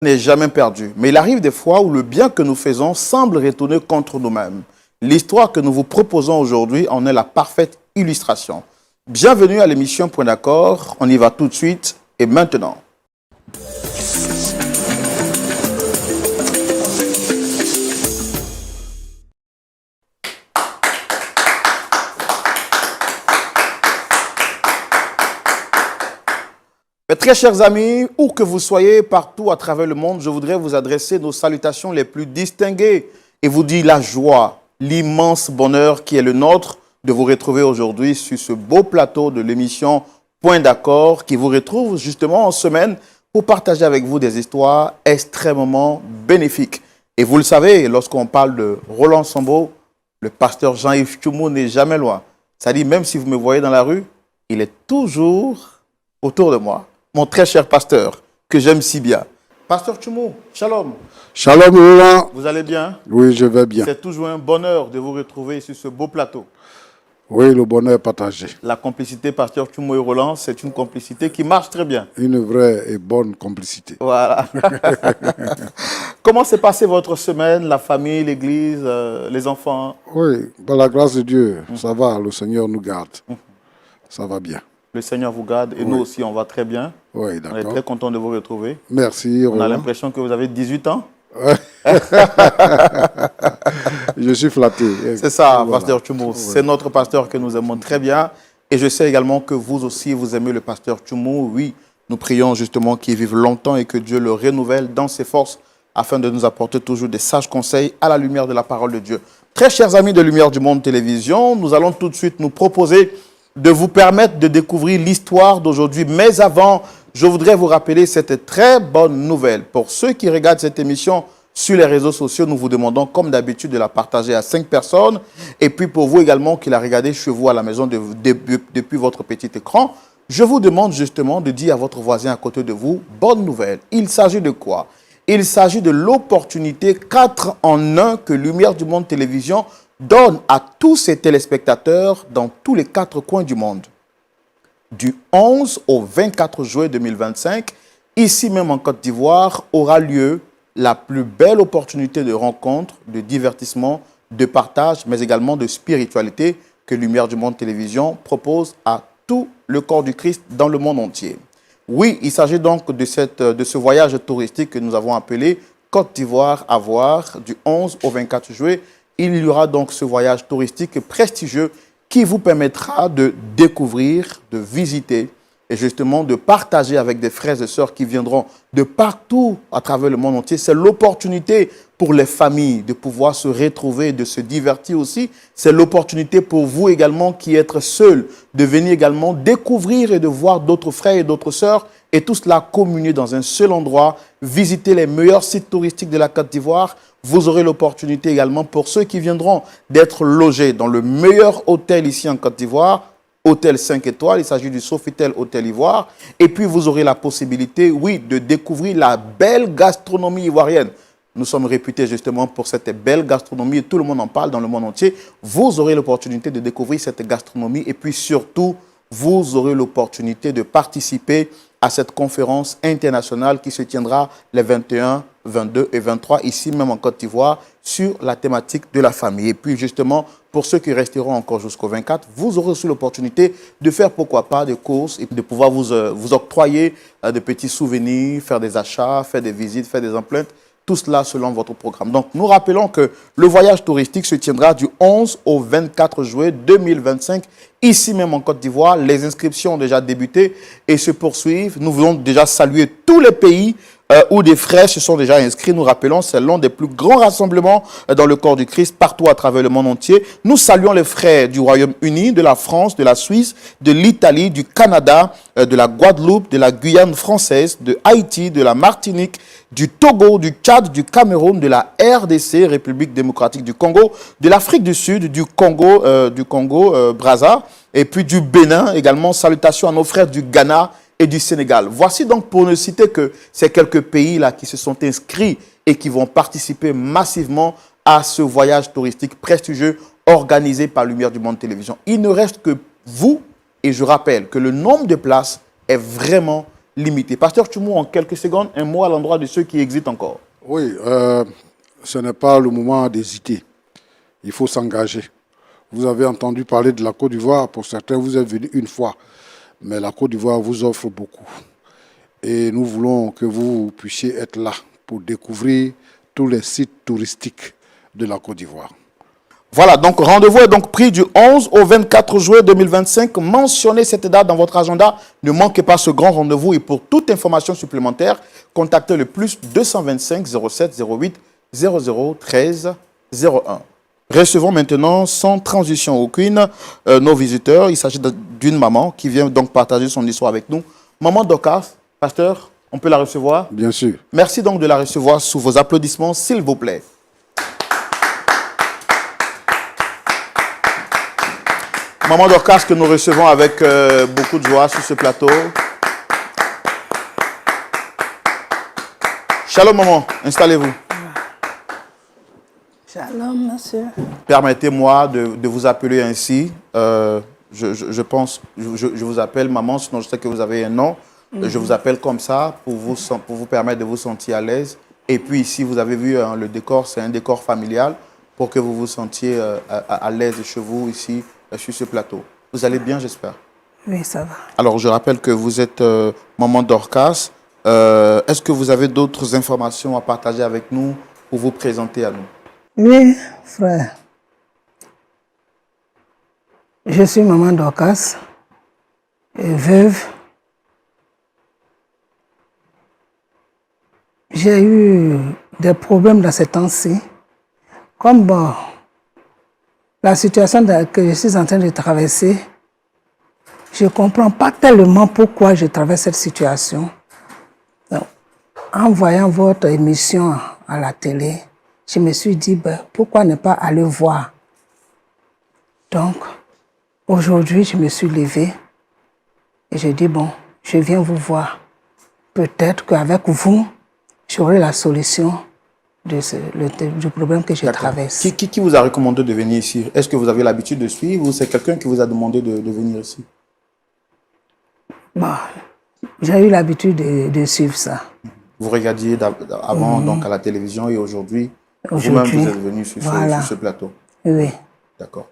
N'est jamais perdu, mais il arrive des fois où le bien que nous faisons semble retourner contre nous-mêmes. L'histoire que nous vous proposons aujourd'hui en est la parfaite illustration. Bienvenue à l'émission Point d'accord, on y va tout de suite et maintenant. Mes très chers amis, où que vous soyez, partout à travers le monde, je voudrais vous adresser nos salutations les plus distinguées et vous dire la joie, l'immense bonheur qui est le nôtre de vous retrouver aujourd'hui sur ce beau plateau de l'émission Point d'accord qui vous retrouve justement en semaine pour partager avec vous des histoires extrêmement bénéfiques. Et vous le savez, lorsqu'on parle de Roland Sambo, le pasteur Jean-Yves Tchoumou n'est jamais loin. C'est-à-dire, même si vous me voyez dans la rue, il est toujours autour de moi. Mon très cher pasteur, que j'aime si bien. Pasteur Tchoumou, shalom. Shalom Roland. Vous allez bien? Oui, je vais bien. C'est toujours un bonheur de vous retrouver sur ce beau plateau. Oui, le bonheur est partagé. La complicité pasteur Tchoumou et Roland, c'est une complicité qui marche très bien. Une vraie et bonne complicité. Voilà. Comment s'est passée votre semaine, la famille, l'église, les enfants? Oui, par la grâce de Dieu, ça va, le Seigneur nous garde. Ça va bien. Le Seigneur vous garde et nous aussi, on va très bien. Oui, On est très d'accord. content de vous retrouver. Merci, On a Roland. l'impression que vous avez 18 ans. Je suis flatté. C'est ça, Voilà. pasteur Tchoumou. C'est notre pasteur que nous aimons très bien. Et je sais également que vous aussi, vous aimez le pasteur Tchoumou. Oui, nous prions justement qu'il vive longtemps et que Dieu le renouvelle dans ses forces afin de nous apporter toujours des sages conseils à la lumière de la parole de Dieu. Très chers amis de Lumière du Monde Télévision, nous allons tout de suite nous proposer de vous permettre de découvrir l'histoire d'aujourd'hui. Mais avant, je voudrais vous rappeler cette très bonne nouvelle. Pour ceux qui regardent cette émission sur les réseaux sociaux, nous vous demandons, comme d'habitude, de la partager à 5 personnes. Et puis pour vous également qui la regardez chez vous à la maison depuis votre petit écran, je vous demande justement de dire à votre voisin à côté de vous, bonne nouvelle. Il s'agit de quoi? Il s'agit de l'opportunité 4 en 1 que Lumière du Monde Télévision donne à tous ses téléspectateurs dans tous les 4 coins du monde. Du 11 au 24 juin 2025, ici même en Côte d'Ivoire, aura lieu la plus belle opportunité de rencontre, de divertissement, de partage, mais également de spiritualité que Lumière du Monde Télévision propose à tout le corps du Christ dans le monde entier. Oui, il s'agit donc de ce voyage touristique que nous avons appelé Côte d'Ivoire à voir du 11 au 24 juillet. Il y aura donc ce voyage touristique prestigieux qui vous permettra de découvrir, de visiter et justement de partager avec des frères et sœurs qui viendront de partout à travers le monde entier. C'est l'opportunité pour les familles de pouvoir se retrouver, de se divertir aussi. C'est l'opportunité pour vous également qui êtes seuls de venir également découvrir et de voir d'autres frères et d'autres sœurs et tout cela communier dans un seul endroit, visiter les meilleurs sites touristiques de la Côte d'Ivoire. Vous aurez l'opportunité également pour ceux qui viendront d'être logés dans le meilleur hôtel ici en Côte d'Ivoire, hôtel 5 étoiles, il s'agit du Sofitel Hôtel Ivoire. Et puis vous aurez la possibilité, oui, de découvrir la belle gastronomie ivoirienne. Nous sommes réputés justement pour cette belle gastronomie et tout le monde en parle dans le monde entier. Vous aurez l'opportunité de découvrir cette gastronomie et puis surtout, vous aurez l'opportunité de participer à cette conférence internationale qui se tiendra les 21, 22 et 23 ici même en Côte d'Ivoire sur la thématique de la famille. Et puis justement, pour ceux qui resteront encore jusqu'au 24, vous aurez aussi l'opportunité de faire pourquoi pas des courses et de pouvoir vous octroyer de petits souvenirs, faire des achats, faire des visites, faire des empreintes. Tout cela selon votre programme. Donc, nous rappelons que le voyage touristique se tiendra du 11 au 24 juillet 2025, ici même en Côte d'Ivoire. Les inscriptions ont déjà débuté et se poursuivent. Nous voulons déjà saluer tous les pays où des frères se sont déjà inscrits. Nous rappelons, c'est l'un des plus grands rassemblements dans le corps du Christ partout à travers le monde entier. Nous saluons les frères du Royaume-Uni, de la France, de la Suisse, de l'Italie, du Canada, de la Guadeloupe, de la Guyane française, de Haïti, de la Martinique, du Togo, du Tchad, du Cameroun, de la RDC, République démocratique du Congo, de l'Afrique du Sud, du Congo, Brazza, et puis du Bénin également. Salutations à nos frères du Ghana et du Sénégal. Voici donc pour ne citer que ces quelques pays-là qui se sont inscrits et qui vont participer massivement à ce voyage touristique prestigieux organisé par Lumière du Monde Télévision. Il ne reste que vous, et je rappelle que le nombre de places est vraiment limité. Pasteur Tchoumou, en quelques secondes, un mot à l'endroit de ceux qui existent encore. Oui, ce n'est pas le moment d'hésiter. Il faut s'engager. Vous avez entendu parler de la Côte d'Ivoire. Pour certains, vous êtes venus une fois. Mais la Côte d'Ivoire vous offre beaucoup. Et nous voulons que vous puissiez être là pour découvrir tous les sites touristiques de la Côte d'Ivoire. Voilà, donc rendez-vous est donc pris du 11 au 24 juillet 2025. Mentionnez cette date dans votre agenda. Ne manquez pas ce grand rendez-vous. Et pour toute information supplémentaire, contactez le plus 225 07 08 00 13 01. Recevons maintenant, sans transition aucune, nos visiteurs. Il s'agit d'une maman qui vient donc partager son histoire avec nous. Maman Dorcas, pasteur, on peut la recevoir? Bien sûr. Merci donc de la recevoir sous vos applaudissements, s'il vous plaît. Maman Dorcas que nous recevons avec beaucoup de joie sur ce plateau. Shalom maman, installez-vous. Shalom monsieur. Permettez-moi de vous appeler ainsi. Je pense, je vous appelle maman, sinon je sais que vous avez un nom. Je vous appelle comme ça pour vous permettre de vous sentir à l'aise. Et puis ici, vous avez vu le décor, c'est un décor familial pour que vous vous sentiez à l'aise chez vous ici. Sur ce plateau. Vous allez bien, j'espère? Oui, ça va. Alors, je rappelle que vous êtes maman Dorcas. Est-ce que vous avez d'autres informations à partager avec nous pour vous présenter à nous? Oui, frère. Je suis maman Dorcas, veuve. J'ai eu des problèmes dans ces temps-ci. Comme bon, la situation que je suis en train de traverser, je ne comprends pas tellement pourquoi je traverse cette situation. Donc, en voyant votre émission à la télé, je me suis dit, pourquoi ne pas aller voir? Donc, aujourd'hui, je me suis levée et j'ai dit, bon, je viens vous voir. Peut-être qu'avec vous, j'aurai la solution du problème que je traverse. Qui vous a recommandé de venir ici? Est-ce que vous avez l'habitude de suivre ou c'est quelqu'un qui vous a demandé de venir ici? Bon, j'ai eu l'habitude de suivre ça. Vous regardiez avant donc à la télévision et aujourd'hui, vous-même vous êtes venu sur ce plateau. Oui. D'accord.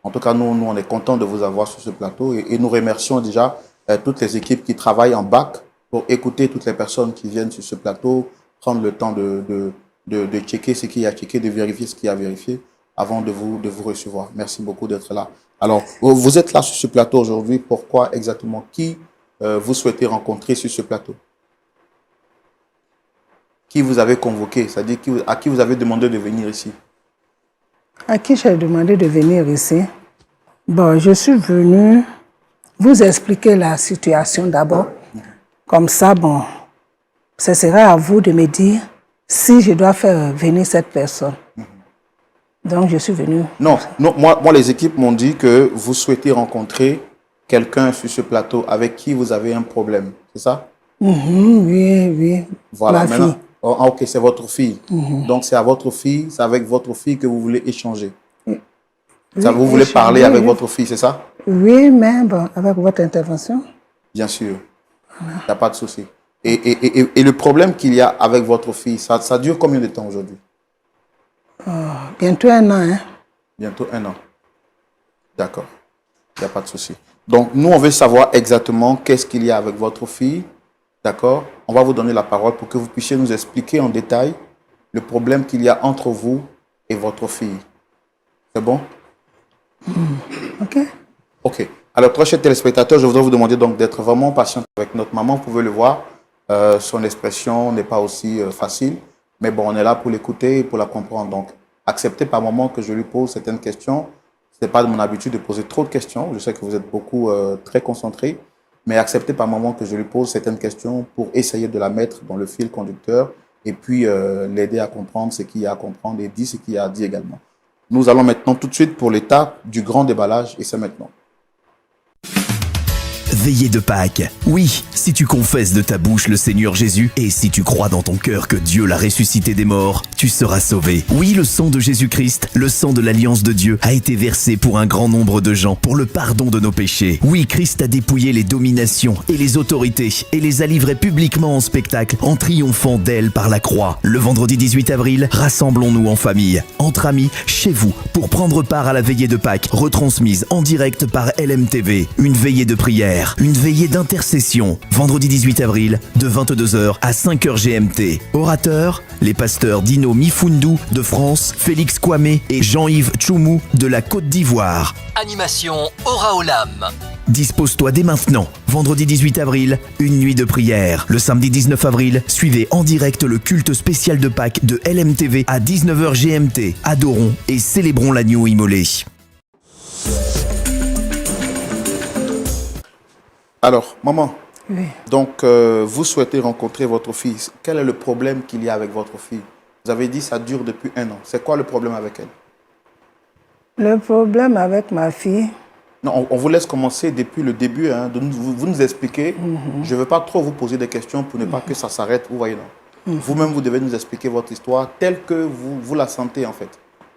En tout cas, nous, on est contents de vous avoir sur ce plateau et nous remercions déjà toutes les équipes qui travaillent en bac pour écouter toutes les personnes qui viennent sur ce plateau, prendre le temps de checker ce qu'il y a checké, de vérifier ce qu'il y a vérifié avant de vous recevoir. Merci beaucoup d'être là. Alors, vous êtes là sur ce plateau aujourd'hui. Pourquoi exactement? Qui vous souhaitez rencontrer sur ce plateau? Qui vous avez convoqué? C'est-à-dire à qui vous avez demandé de venir ici? À qui j'ai demandé de venir ici? Bon, je suis venue vous expliquer la situation d'abord. Comme ça, bon, ce sera à vous de me dire si je dois faire venir cette personne. Donc, je suis venue. Non, moi, les équipes m'ont dit que vous souhaitez rencontrer quelqu'un sur ce plateau avec qui vous avez un problème. C'est ça? Oui. Voilà, ma maintenant. fille. Oh, ok, c'est votre fille. Donc, c'est avec votre fille que vous voulez échanger. Ça, vous voulez parler avec votre fille, c'est ça? Oui, mais bon, avec votre intervention. Bien sûr. Il n'y a pas de souci. Et le problème qu'il y a avec votre fille, ça dure combien de temps aujourd'hui? Bientôt 1 an. Hein? Bientôt 1 an. D'accord. Il n'y a pas de souci. Donc, nous, on veut savoir exactement qu'est-ce qu'il y a avec votre fille. D'accord? On va vous donner la parole pour que vous puissiez nous expliquer en détail le problème qu'il y a entre vous et votre fille. C'est bon? OK. OK. Alors, très chers téléspectateurs, je voudrais vous demander donc d'être vraiment patient avec notre maman. Vous pouvez le voir, son expression n'est pas aussi facile. Mais bon, on est là pour l'écouter et pour la comprendre. Donc, acceptez par moment que je lui pose certaines questions. Ce n'est pas de mon habitude de poser trop de questions. Je sais que vous êtes beaucoup très concentrés. Mais acceptez par moment que je lui pose certaines questions pour essayer de la mettre dans le fil conducteur et puis l'aider à comprendre ce qu'il y a à comprendre et dire ce qu'il y a à dire également. Nous allons maintenant tout de suite pour l'étape du grand déballage et c'est maintenant. Veillée de Pâques. Oui, si tu confesses de ta bouche le Seigneur Jésus et si tu crois dans ton cœur que Dieu l'a ressuscité des morts, tu seras sauvé. Oui, le sang de Jésus-Christ, le sang de l'alliance de Dieu, a été versé pour un grand nombre de gens, pour le pardon de nos péchés. Oui, Christ a dépouillé les dominations et les autorités et les a livrées publiquement en spectacle en triomphant d'elles par la croix. Le vendredi 18 avril, rassemblons-nous en famille, entre amis, chez vous, pour prendre part à la veillée de Pâques, retransmise en direct par LMTV. Une veillée de prière, une veillée d'intercession. Vendredi 18 avril, de 22h à 5h GMT. Orateurs, les pasteurs Dino Mifundu de France, Félix Kwame et Jean-Yves Tchoumou de la Côte d'Ivoire. Animation Aura Olam. Dispose-toi dès maintenant. Vendredi 18 avril, une nuit de prière. Le samedi 19 avril, suivez en direct le culte spécial de Pâques de LMTV à 19h GMT. Adorons et célébrons l'agneau immolé. Alors, maman, Oui. donc vous souhaitez rencontrer votre fille. Quel est le problème qu'il y a avec votre fille? Vous avez dit que ça dure depuis 1 an. C'est quoi le problème avec elle? Le problème avec ma fille, Non, on vous laisse commencer depuis le début. Hein, vous nous expliquez. Je ne veux pas trop vous poser des questions pour ne pas que ça s'arrête. Vous voyez, non? Vous-même, vous devez nous expliquer votre histoire telle que vous la sentez, en fait.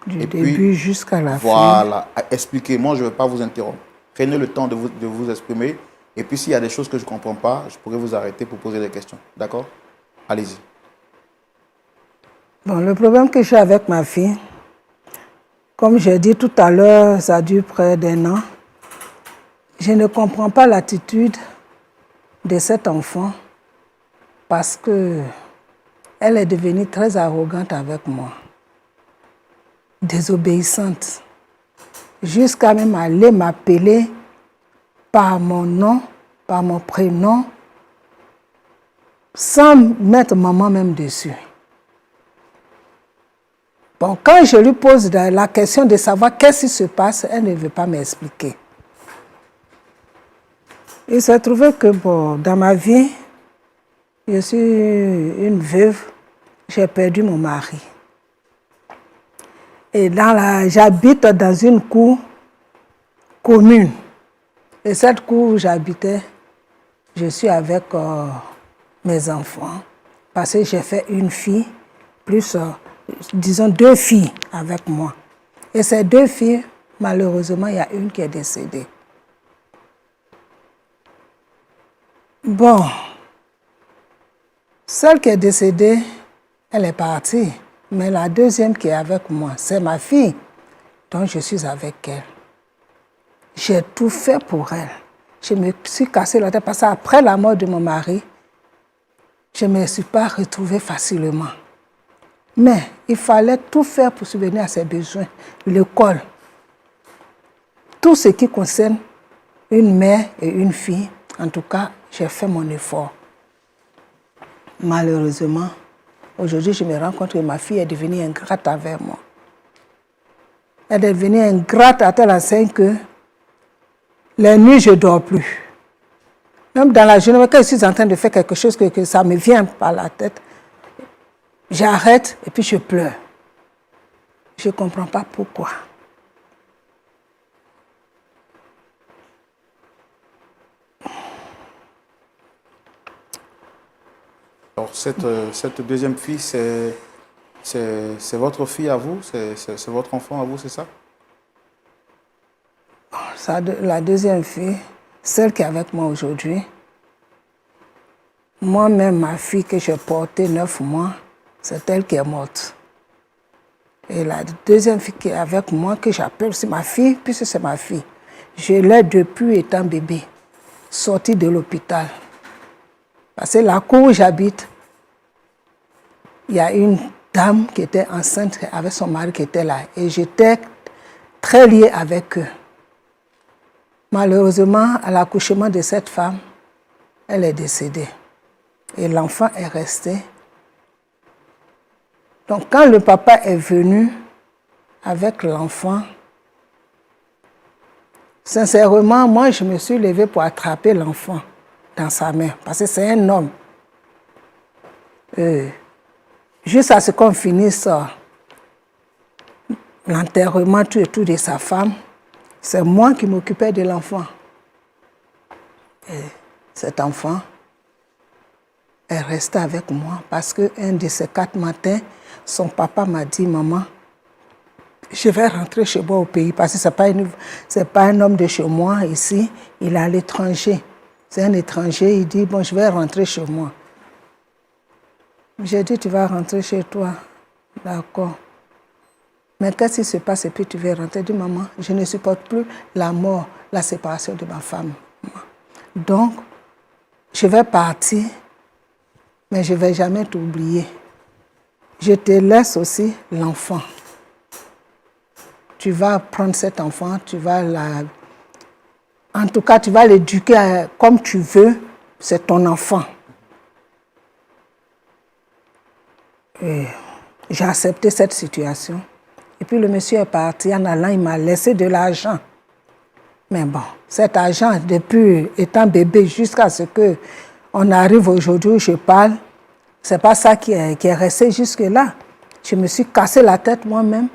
du Et début puis, jusqu'à la fin. Voilà, expliquez. Moi, je ne veux pas vous interrompre. Prenez le temps de vous exprimer. Et puis, s'il y a des choses que je ne comprends pas, je pourrais vous arrêter pour poser des questions. D'accord? Allez-y. Bon, le problème que j'ai avec ma fille, comme j'ai dit tout à l'heure, ça dure près d'1 an. Je ne comprends pas l'attitude de cet enfant parce que elle est devenue très arrogante avec moi, désobéissante, jusqu'à même aller m'appeler par mon nom, par mon prénom, sans mettre maman même dessus. Bon, quand je lui pose la question de savoir qu'est-ce qui se passe, elle ne veut pas m'expliquer. Il s'est trouvé que bon, dans ma vie, je suis une veuve, j'ai perdu mon mari. Et j'habite dans une cour commune. Et cette cour où j'habitais, je suis avec mes enfants. Parce que j'ai fait une fille, plus, disons, 2 filles avec moi. Et ces 2 filles, malheureusement, il y a une qui est décédée. Bon, celle qui est décédée, elle est partie. Mais la deuxième qui est avec moi, c'est ma fille. Donc je suis avec elle. J'ai tout fait pour elle. Je me suis cassé la tête parce qu'après la mort de mon mari, je ne me suis pas retrouvée facilement. Mais il fallait tout faire pour subvenir à ses besoins. L'école, tout ce qui concerne une mère et une fille, en tout cas, j'ai fait mon effort. Malheureusement, aujourd'hui, je me rends compte que ma fille est devenue ingrate avec moi. Elle est devenue ingrate à tel enseigne que les nuits, je ne dors plus. Même dans la journée, quand je suis en train de faire quelque chose que ça me vient par la tête, j'arrête et puis je pleure. Je ne comprends pas pourquoi. Alors, cette deuxième fille, c'est votre fille à vous? C'est votre enfant à vous, c'est ça? La deuxième fille, celle qui est avec moi aujourd'hui, moi-même, ma fille que j'ai portée 9 mois, c'est elle qui est morte. Et la deuxième fille qui est avec moi, que j'appelle aussi ma fille, puisque c'est ma fille, je l'ai depuis étant bébé, sortie de l'hôpital. Parce que la cour où j'habite, il y a une dame qui était enceinte avec son mari qui était là. Et j'étais très liée avec eux. Malheureusement, à l'accouchement de cette femme, elle est décédée. Et l'enfant est resté. Donc quand le papa est venu avec l'enfant, sincèrement, moi je me suis levée pour attraper l'enfant dans sa main, parce que c'est un homme. Juste à ce qu'on finisse l'enterrement, tout et tout de sa femme, c'est moi qui m'occupais de l'enfant. Et cet enfant est resté avec moi parce qu'un de ces 4 matins, son papa m'a dit, maman, je vais rentrer chez moi au pays parce que ce n'est pas un homme de chez moi ici, il est à l'étranger. C'est un étranger, il dit, bon, je vais rentrer chez moi. J'ai dit, tu vas rentrer chez toi. D'accord. Mais qu'est-ce qui se passe et puis tu vas rentrer? Je dis, maman, je ne supporte plus la mort, la séparation de ma femme. Donc, je vais partir, mais je ne vais jamais t'oublier. Je te laisse aussi l'enfant. Tu vas prendre cet enfant, en tout cas, tu vas l'éduquer comme tu veux, c'est ton enfant. Et j'ai accepté cette situation. Et puis le monsieur est parti, en allant, il m'a laissé de l'argent. Mais bon, cet argent, depuis étant bébé jusqu'à ce qu'on arrive aujourd'hui où je parle, ce n'est pas ça qui est resté jusque-là. Je me suis cassé la tête moi-même.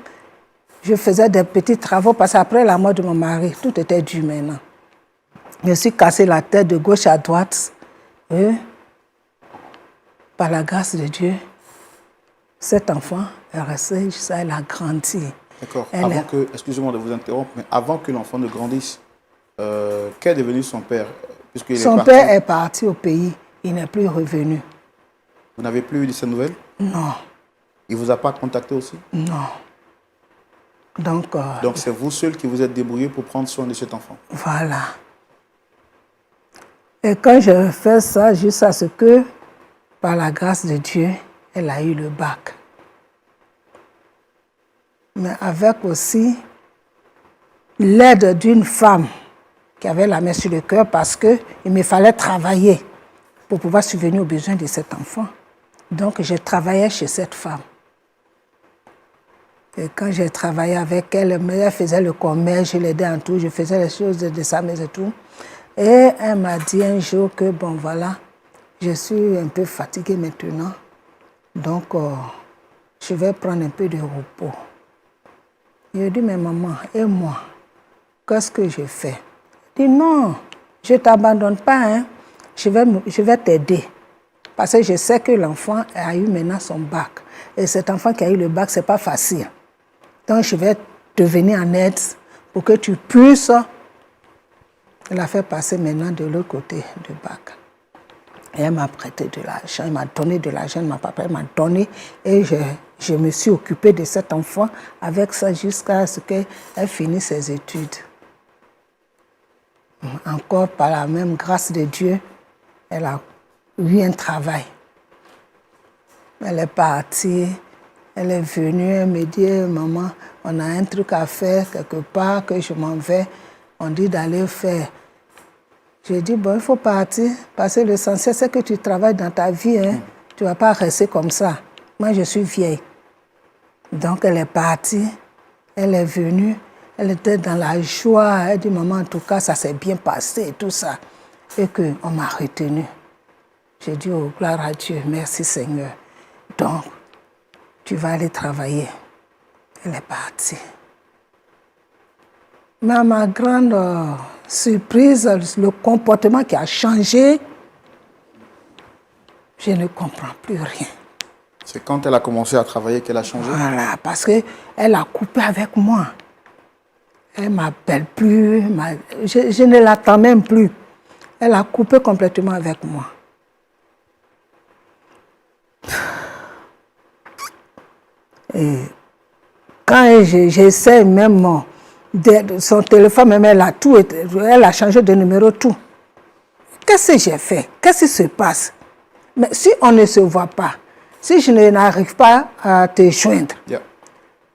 Je faisais des petits travaux parce qu'après la mort de mon mari, tout était dû maintenant. Je me suis cassé la tête de gauche à droite. Et par la grâce de Dieu, cet enfant est resté jusqu'à elle a grandi. D'accord. Excusez-moi de vous interrompre, mais avant que l'enfant ne grandisse, qu'est devenu son père? Son père est parti au pays, il n'est plus revenu. Vous n'avez plus eu de ses nouvelles? Non. Il ne vous a pas contacté aussi? Non. Donc c'est vous seul qui vous êtes débrouillé pour prendre soin de cet enfant? Voilà. Et quand je fais ça, jusqu'à ce que, par la grâce de Dieu, elle a eu le bac. Mais avec aussi l'aide d'une femme qui avait la main sur le cœur parce qu'il me fallait travailler pour pouvoir subvenir aux besoins de cet enfant. Donc, je travaillais chez cette femme. Et quand j'ai travaillé avec elle, elle faisait le commerce, je l'aidais en tout, je faisais les choses de sa maison et tout. Et elle m'a dit un jour que, bon voilà, je suis un peu fatiguée maintenant, donc je vais prendre un peu de repos. Je lui ai dit, mais maman, et moi, qu'est-ce que je fais? Elle dit, non, je ne t'abandonne pas, hein. Je vais t'aider. Parce que je sais que l'enfant a eu maintenant son bac. Et cet enfant qui a eu le bac, ce n'est pas facile. Donc, je vais te venir en aide pour que tu puisses la faire passer maintenant de l'autre côté du bac. Et elle m'a prêté de l'argent, elle m'a donné de l'argent, ma papa m'a donné. Et je me suis occupée de cet enfant avec ça jusqu'à ce qu'elle finisse ses études. Encore par la même grâce de Dieu, elle a eu un travail. Elle est partie. Elle est venue, elle me dit, maman, on a un truc à faire quelque part, que je m'en vais. On dit d'aller faire. J'ai dit, bon, il faut partir, parce que l'essentiel, c'est que tu travailles dans ta vie. Hein. Tu ne vas pas rester comme ça. Moi, je suis vieille. Donc, elle est partie, elle est venue, elle était dans la joie. Elle dit, maman, en tout cas, ça s'est bien passé et tout ça. Et qu'on m'a retenue. J'ai dit, oh, gloire à Dieu, merci Seigneur. Donc, tu vas aller travailler. Elle est partie. Mais à ma grande surprise, le comportement qui a changé, je ne comprends plus rien. C'est quand elle a commencé à travailler qu'elle a changé? Voilà, parce qu'elle a coupé avec moi. Elle ne m'appelle plus, je ne l'attends même plus. Elle a coupé complètement avec moi. Et quand j'essaie même son téléphone, même elle a changé de numéro, tout. Qu'est-ce que j'ai fait? Qu'est-ce qui se passe? Mais si on ne se voit pas, si je n'arrive pas à te joindre,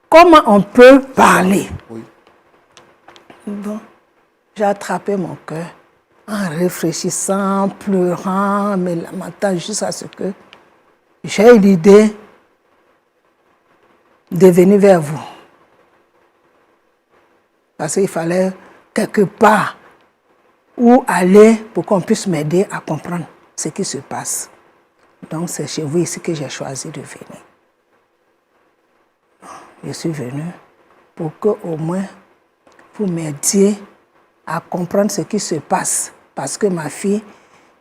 comment on peut parler? Oui. Bon, j'ai attrapé mon cœur en réfléchissant, pleurant, mais lamentant jusqu'à ce que j'ai eu l'idée de venir vers vous. Parce qu'il fallait quelque part où aller pour qu'on puisse m'aider à comprendre ce qui se passe. Donc c'est chez vous ici que j'ai choisi de venir. Je suis venue pour qu'au moins vous m'aidiez à comprendre ce qui se passe parce que ma fille,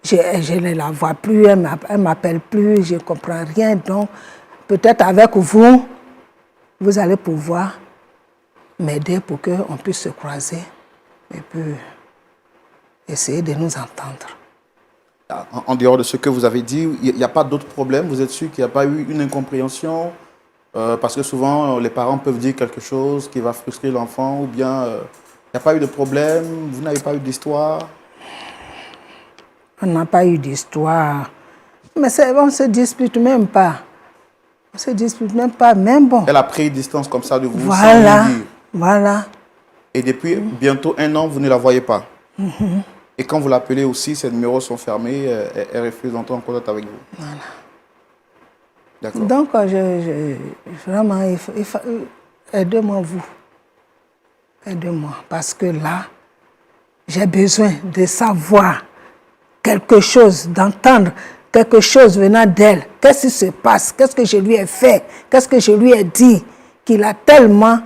je ne la vois plus, elle ne m'appelle plus, je ne comprends rien. Donc, peut-être avec vous, vous allez pouvoir m'aider pour qu'on puisse se croiser et puis essayer de nous entendre. En dehors de ce que vous avez dit, il n'y a pas d'autres problèmes? Vous êtes sûr qu'il n'y a pas eu une incompréhension? Parce que souvent, les parents peuvent dire quelque chose qui va frustrer l'enfant, ou bien il n'y a pas eu de problème, vous n'avez pas eu d'histoire? On n'a pas eu d'histoire. Mais on ne se dispute même pas. On ne se dispute même pas, même bon. Elle a pris distance comme ça de vous, Voilà, sans vous dire. voilà. Et depuis bientôt 1 an, vous ne la voyez pas. Et quand vous l'appelez aussi, ses numéros sont fermés, elle refuse d'entrer en contact avec vous. Voilà. D'accord. Donc, vraiment, aidez-moi vous. Aidez-moi. Parce que là, j'ai besoin de savoir quelque chose, d'entendre quelque chose venant d'elle. Qu'est-ce qui se passe? Qu'est-ce que je lui ai fait? Qu'est-ce que je lui ai dit qu'il a tellement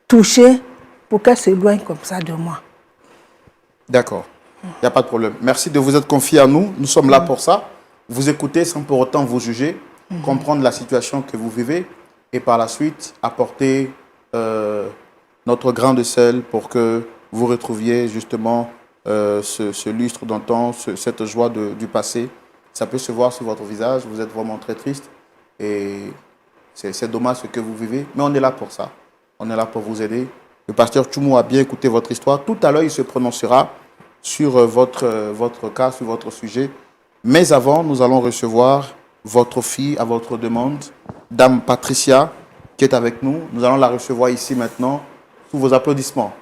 touché pour qu'elle s'éloigne comme ça de moi? D'accord. Il n'y a pas de problème. Merci de vous être confié à nous. Nous sommes là pour ça. Vous écoutez sans pour autant vous juger, comprendre la situation que vous vivez et par la suite apporter notre grain de sel pour que vous retrouviez justement ce lustre d'antan, cette joie du passé. Ça peut se voir sur votre visage. Vous êtes vraiment très triste et c'est dommage ce que vous vivez. Mais on est là pour ça. On est là pour vous aider. Le pasteur Tchoumou a bien écouté votre histoire. Tout à l'heure, il se prononcera sur votre cas, sur votre sujet. Mais avant, nous allons recevoir votre fille à votre demande, Dame Patricia, qui est avec nous. Nous allons la recevoir ici maintenant, sous vos applaudissements.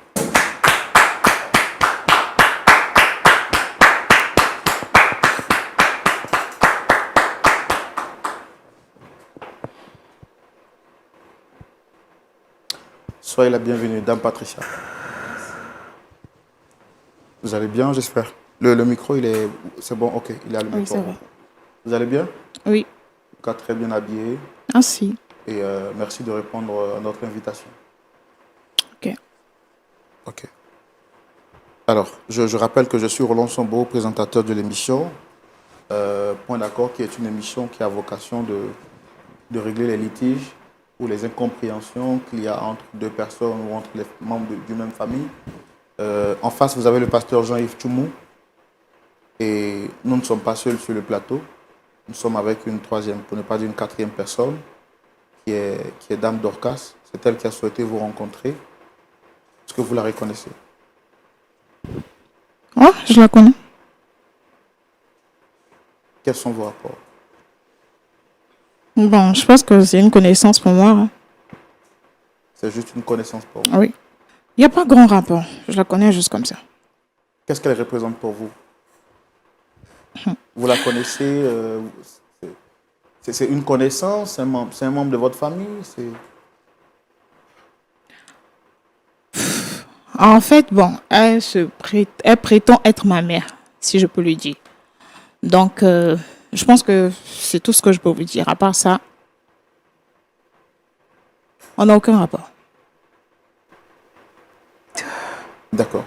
Soyez la bienvenue, Dame Patricia. Vous allez bien, j'espère. Le micro, c'est bon, ok, il a le micro. Oui, c'est vrai. Vous allez bien? Oui. En tout cas, très bien habillé. Merci. Et merci de répondre à notre invitation. Ok. Ok. Alors, je rappelle que je suis Roland Sombo, présentateur de l'émission Point d'accord, qui est une émission qui a vocation de régler les litiges ou les incompréhensions qu'il y a entre deux personnes ou entre les membres d'une même famille. En face, vous avez le pasteur Jean-Yves Tchoumou. Et nous ne sommes pas seuls sur le plateau. Nous sommes avec une troisième, pour ne pas dire une quatrième personne, qui est Dame Dorcas. C'est elle qui a souhaité vous rencontrer. Est-ce que vous la reconnaissez? Oh, je la connais. Quels sont vos rapports? Bon, je pense que c'est une connaissance pour moi. Hein. C'est juste une connaissance pour vous. Oui. Il n'y a pas grand rapport. Je la connais juste comme ça. Qu'est-ce qu'elle représente pour vous? Vous la connaissez? C'est une connaissance? C'est un membre de votre famille? En fait, bon, elle prétend être ma mère, si je peux lui dire. Donc, je pense que c'est tout ce que je peux vous dire. À part ça, on n'a aucun rapport. D'accord.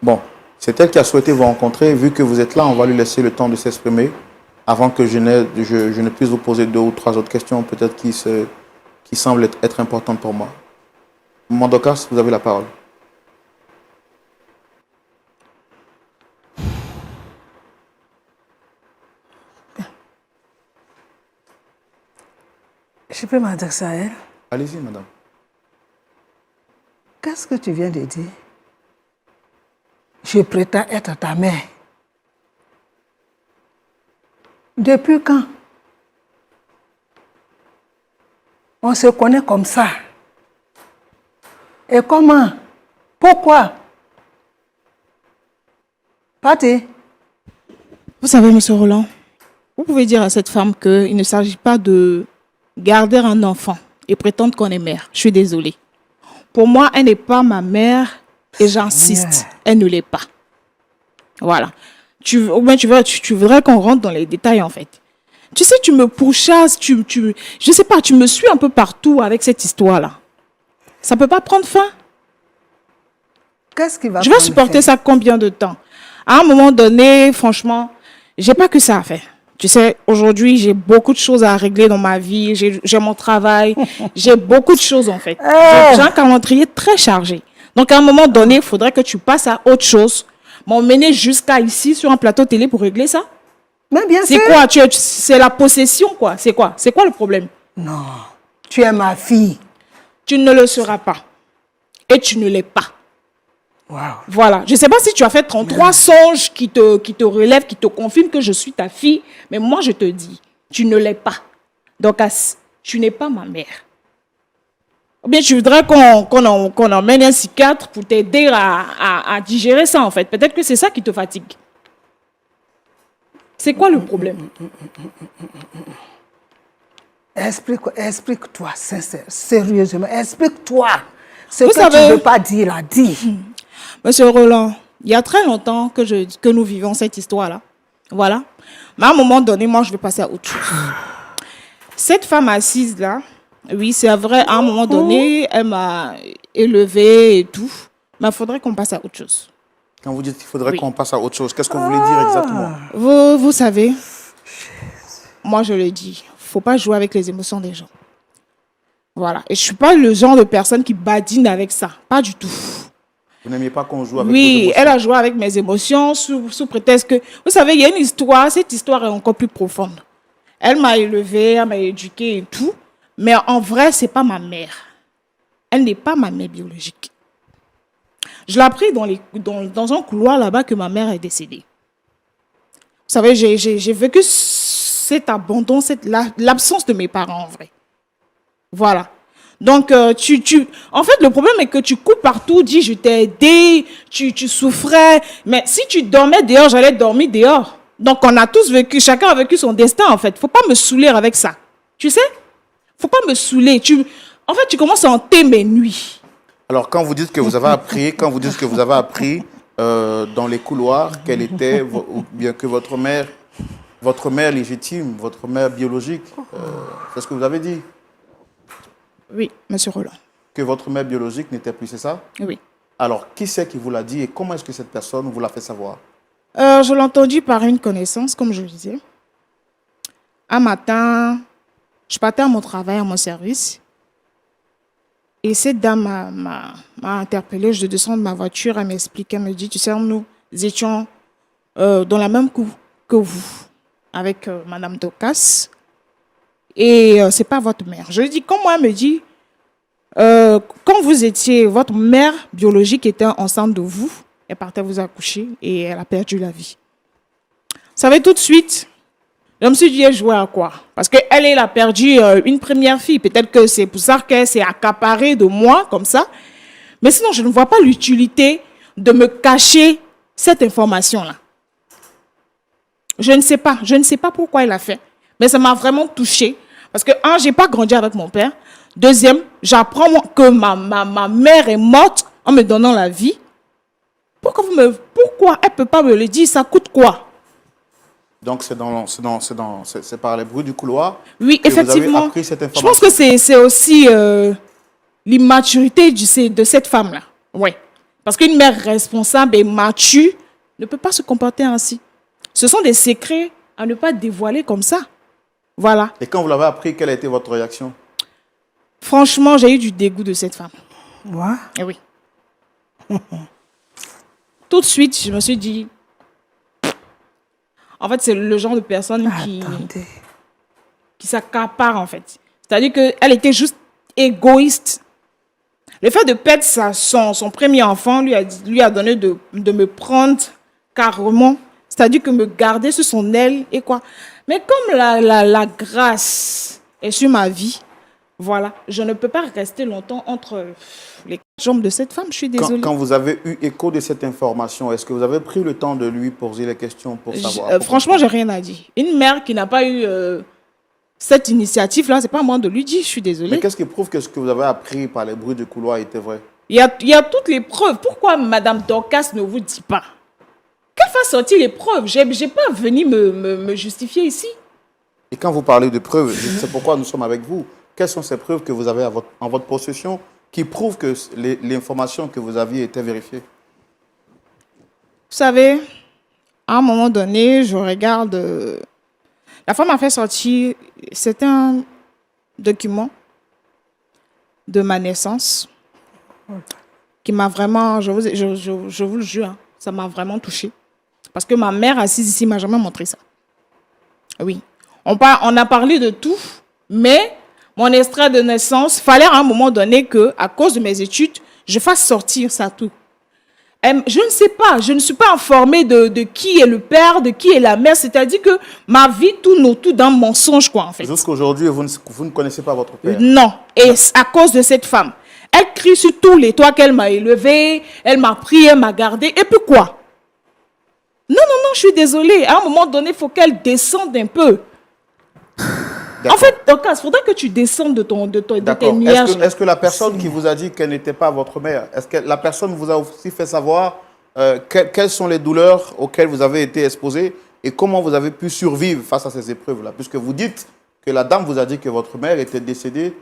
Bon, c'est elle qui a souhaité vous rencontrer. Vu que vous êtes là, on va lui laisser le temps de s'exprimer avant que je ne puisse vous poser 2 ou 3 autres questions, peut-être qui semblent être importantes pour moi. Maman Dorcas, vous avez la parole. Je peux m'adresser à elle? Allez-y, madame. Qu'est-ce que tu viens de dire? Je prétends être ta mère. Depuis quand? On se connaît comme ça. Et comment? Pourquoi? Pati? Vous savez, M. Roland, vous pouvez dire à cette femme qu'il ne s'agit pas de garder un enfant et prétendre qu'on est mère. Je suis désolée. Pour moi, elle n'est pas ma mère et j'insiste, elle ne l'est pas. Voilà. Tu voudrais qu'on rentre dans les détails en fait. Tu sais, tu me pourchasses, je sais pas, tu me suis un peu partout avec cette histoire-là. Ça peut pas prendre fin. Qu'est-ce qui va Je vais supporter ça combien de temps? À un moment donné, franchement, j'ai pas que ça à faire. Tu sais, aujourd'hui, j'ai beaucoup de choses à régler dans ma vie. J'ai mon travail. J'ai beaucoup de choses, en fait. J'ai un calendrier très chargé. Donc, à un moment donné, il faudrait que tu passes à autre chose. M'emmener jusqu'à ici, sur un plateau télé pour régler ça. Mais bien sûr. C'est quoi? C'est la possession, quoi. C'est quoi? C'est quoi le problème? Non, tu es ma fille. Tu ne le seras pas. Et tu ne l'es pas. Wow. Voilà. Je ne sais pas si tu as fait 33 songes qui te relèvent, qui te confirment que je suis ta fille, mais moi, je te dis, tu ne l'es pas. Donc, tu n'es pas ma mère. Ou bien, tu voudrais qu'on emmène un psychiatre pour t'aider à digérer ça, en fait. Peut-être que c'est ça qui te fatigue. C'est quoi le problème? Explique-toi, sérieusement, explique-toi. Ce Vous que savez- tu ne veux pas dire, là, dis. Monsieur Roland, il y a très longtemps que nous vivons cette histoire-là. Voilà. Mais à un moment donné, moi, je vais passer à autre chose. Cette femme assise là, oui, c'est vrai, à un moment donné, elle m'a élevée et tout. Mais il faudrait qu'on passe à autre chose. Quand vous dites qu'il faudrait Oui. qu'on passe à autre chose, qu'est-ce que vous voulez dire exactement? Vous savez, moi, je le dis, faut pas jouer avec les émotions des gens. Voilà. Et je suis pas le genre de personne qui badine avec ça. Pas du tout. Vous n'aimiez pas qu'on joue avec vos Oui, émotions? elle a joué avec mes émotions sous prétexte que... Vous savez, il y a une histoire, cette histoire est encore plus profonde. Elle m'a élevée, elle m'a éduquée et tout, mais en vrai, c'est pas ma mère. Elle n'est pas ma mère biologique. Je l'ai appris dans un couloir là-bas que ma mère est décédée. Vous savez, j'ai vécu cet abandon, l'absence de mes parents en vrai. Voilà. Donc, en fait, le problème est que tu coupes partout, dis je t'ai aidé, tu souffrais. Mais si tu dormais dehors, j'allais dormir dehors. Donc, on a tous vécu, chacun a vécu son destin, en fait. Faut pas me saouler avec ça. Tu sais? Faut pas me saouler. En fait, tu commences à hanter mes nuits. Alors, quand vous dites que vous avez appris, dans les couloirs, quelle était, ou bien que votre mère légitime, votre mère biologique, c'est ce que vous avez dit, Oui, monsieur Roland. que votre mère biologique n'était plus, c'est ça? Oui. Alors, qui c'est qui vous l'a dit et comment est-ce que cette personne vous l'a fait savoir? Je l'ai entendu par une connaissance, comme je le disais. Un matin, je partais à mon travail, à mon service. Et cette dame m'a interpellée. Je descends de ma voiture, elle m'explique, elle me dit, tu sais, nous étions dans la même cour que vous, avec Madame Docas. Et c'est pas votre mère. Je lui dis, comment elle me dit, quand vous étiez, votre mère biologique était enceinte de vous, elle partait vous accoucher et elle a perdu la vie. Vous savez, tout de suite, je me suis dit, elle jouait à quoi? Parce qu'elle, elle a perdu une première fille. Peut-être que c'est pour ça qu'elle s'est accaparée de moi, comme ça. Mais sinon, je ne vois pas l'utilité de me cacher cette information-là. Je ne sais pas pourquoi elle a fait. Mais ça m'a vraiment touchée. Parce que, un, je n'ai pas grandi avec mon père. Deuxième, j'apprends que ma mère est morte en me donnant la vie. Pourquoi elle ne peut pas me le dire? Ça coûte quoi? Donc, c'est par les bruits du couloir Oui, que effectivement. vous avez appris cette Je information. pense que c'est aussi l'immaturité de cette femme-là. Oui. Parce qu'une mère responsable et mature ne peut pas se comporter ainsi. Ce sont des secrets à ne pas dévoiler comme ça. Voilà. Et quand vous l'avez appris, quelle a été votre réaction? Franchement, j'ai eu du dégoût de cette femme. Moi, Eh oui. Tout de suite, je me suis dit... En fait, c'est le genre de personne attendez. qui s'accapare, en fait. C'est-à-dire qu'elle était juste égoïste. Le fait de perdre son premier enfant lui a donné de me prendre carrément. C'est-à-dire que me garder sur son aile et quoi. Mais comme la grâce est sur ma vie, voilà, je ne peux pas rester longtemps entre les jambes de cette femme. Je suis désolée. Quand vous avez eu écho de cette information, est-ce que vous avez pris le temps de lui poser les questions pour savoir? Franchement, j'ai rien à dire. Une mère qui n'a pas eu cette initiative-là, c'est pas à moi de lui dire. Je suis désolée. Mais qu'est-ce qui prouve que ce que vous avez appris par les bruits du couloir était vrai? Il y a toutes les preuves. Pourquoi Madame Dorcas ne vous dit pas? Qu'elle fasse sortir les preuves. J'ai pas venu me justifier ici. Et quand vous parlez de preuves, c'est pourquoi nous sommes avec vous. Quelles sont ces preuves que vous avez en votre possession qui prouvent que l'information que vous aviez était vérifiée? Vous savez, À un moment donné, je regarde... la femme m'a fait sortir... C'était un document de ma naissance qui m'a vraiment... Je vous le jure, hein, ça m'a vraiment touchée. Parce que ma mère assise ici m'a jamais montré ça. Oui. On a parlé de tout, mais mon extrait de naissance, fallait à un moment donné que, à cause de mes études, je fasse sortir ça tout. Je ne sais pas, je ne suis pas informée de qui est le père, de qui est la mère. C'est-à-dire que ma vie tourne tout dans mensonge, quoi, en fait. Jusqu'aujourd'hui, vous ne connaissez pas votre père? Non. Et à cause de cette femme. Elle crie sur tous les toits qu'elle m'a élevée, elle m'a pris, elle m'a gardée. Et puis quoi? Non, je suis désolée. À un moment donné, il faut qu'elle descende un peu. En fait, il faudrait que tu descendes de tes nuages. Est-ce que la personne qui vous a dit qu'elle n'était pas votre mère, est-ce que la personne vous a aussi fait savoir quelles sont les douleurs auxquelles vous avez été exposé et comment vous avez pu survivre face à ces épreuves-là? Puisque vous dites que la dame vous a dit que votre mère était décédée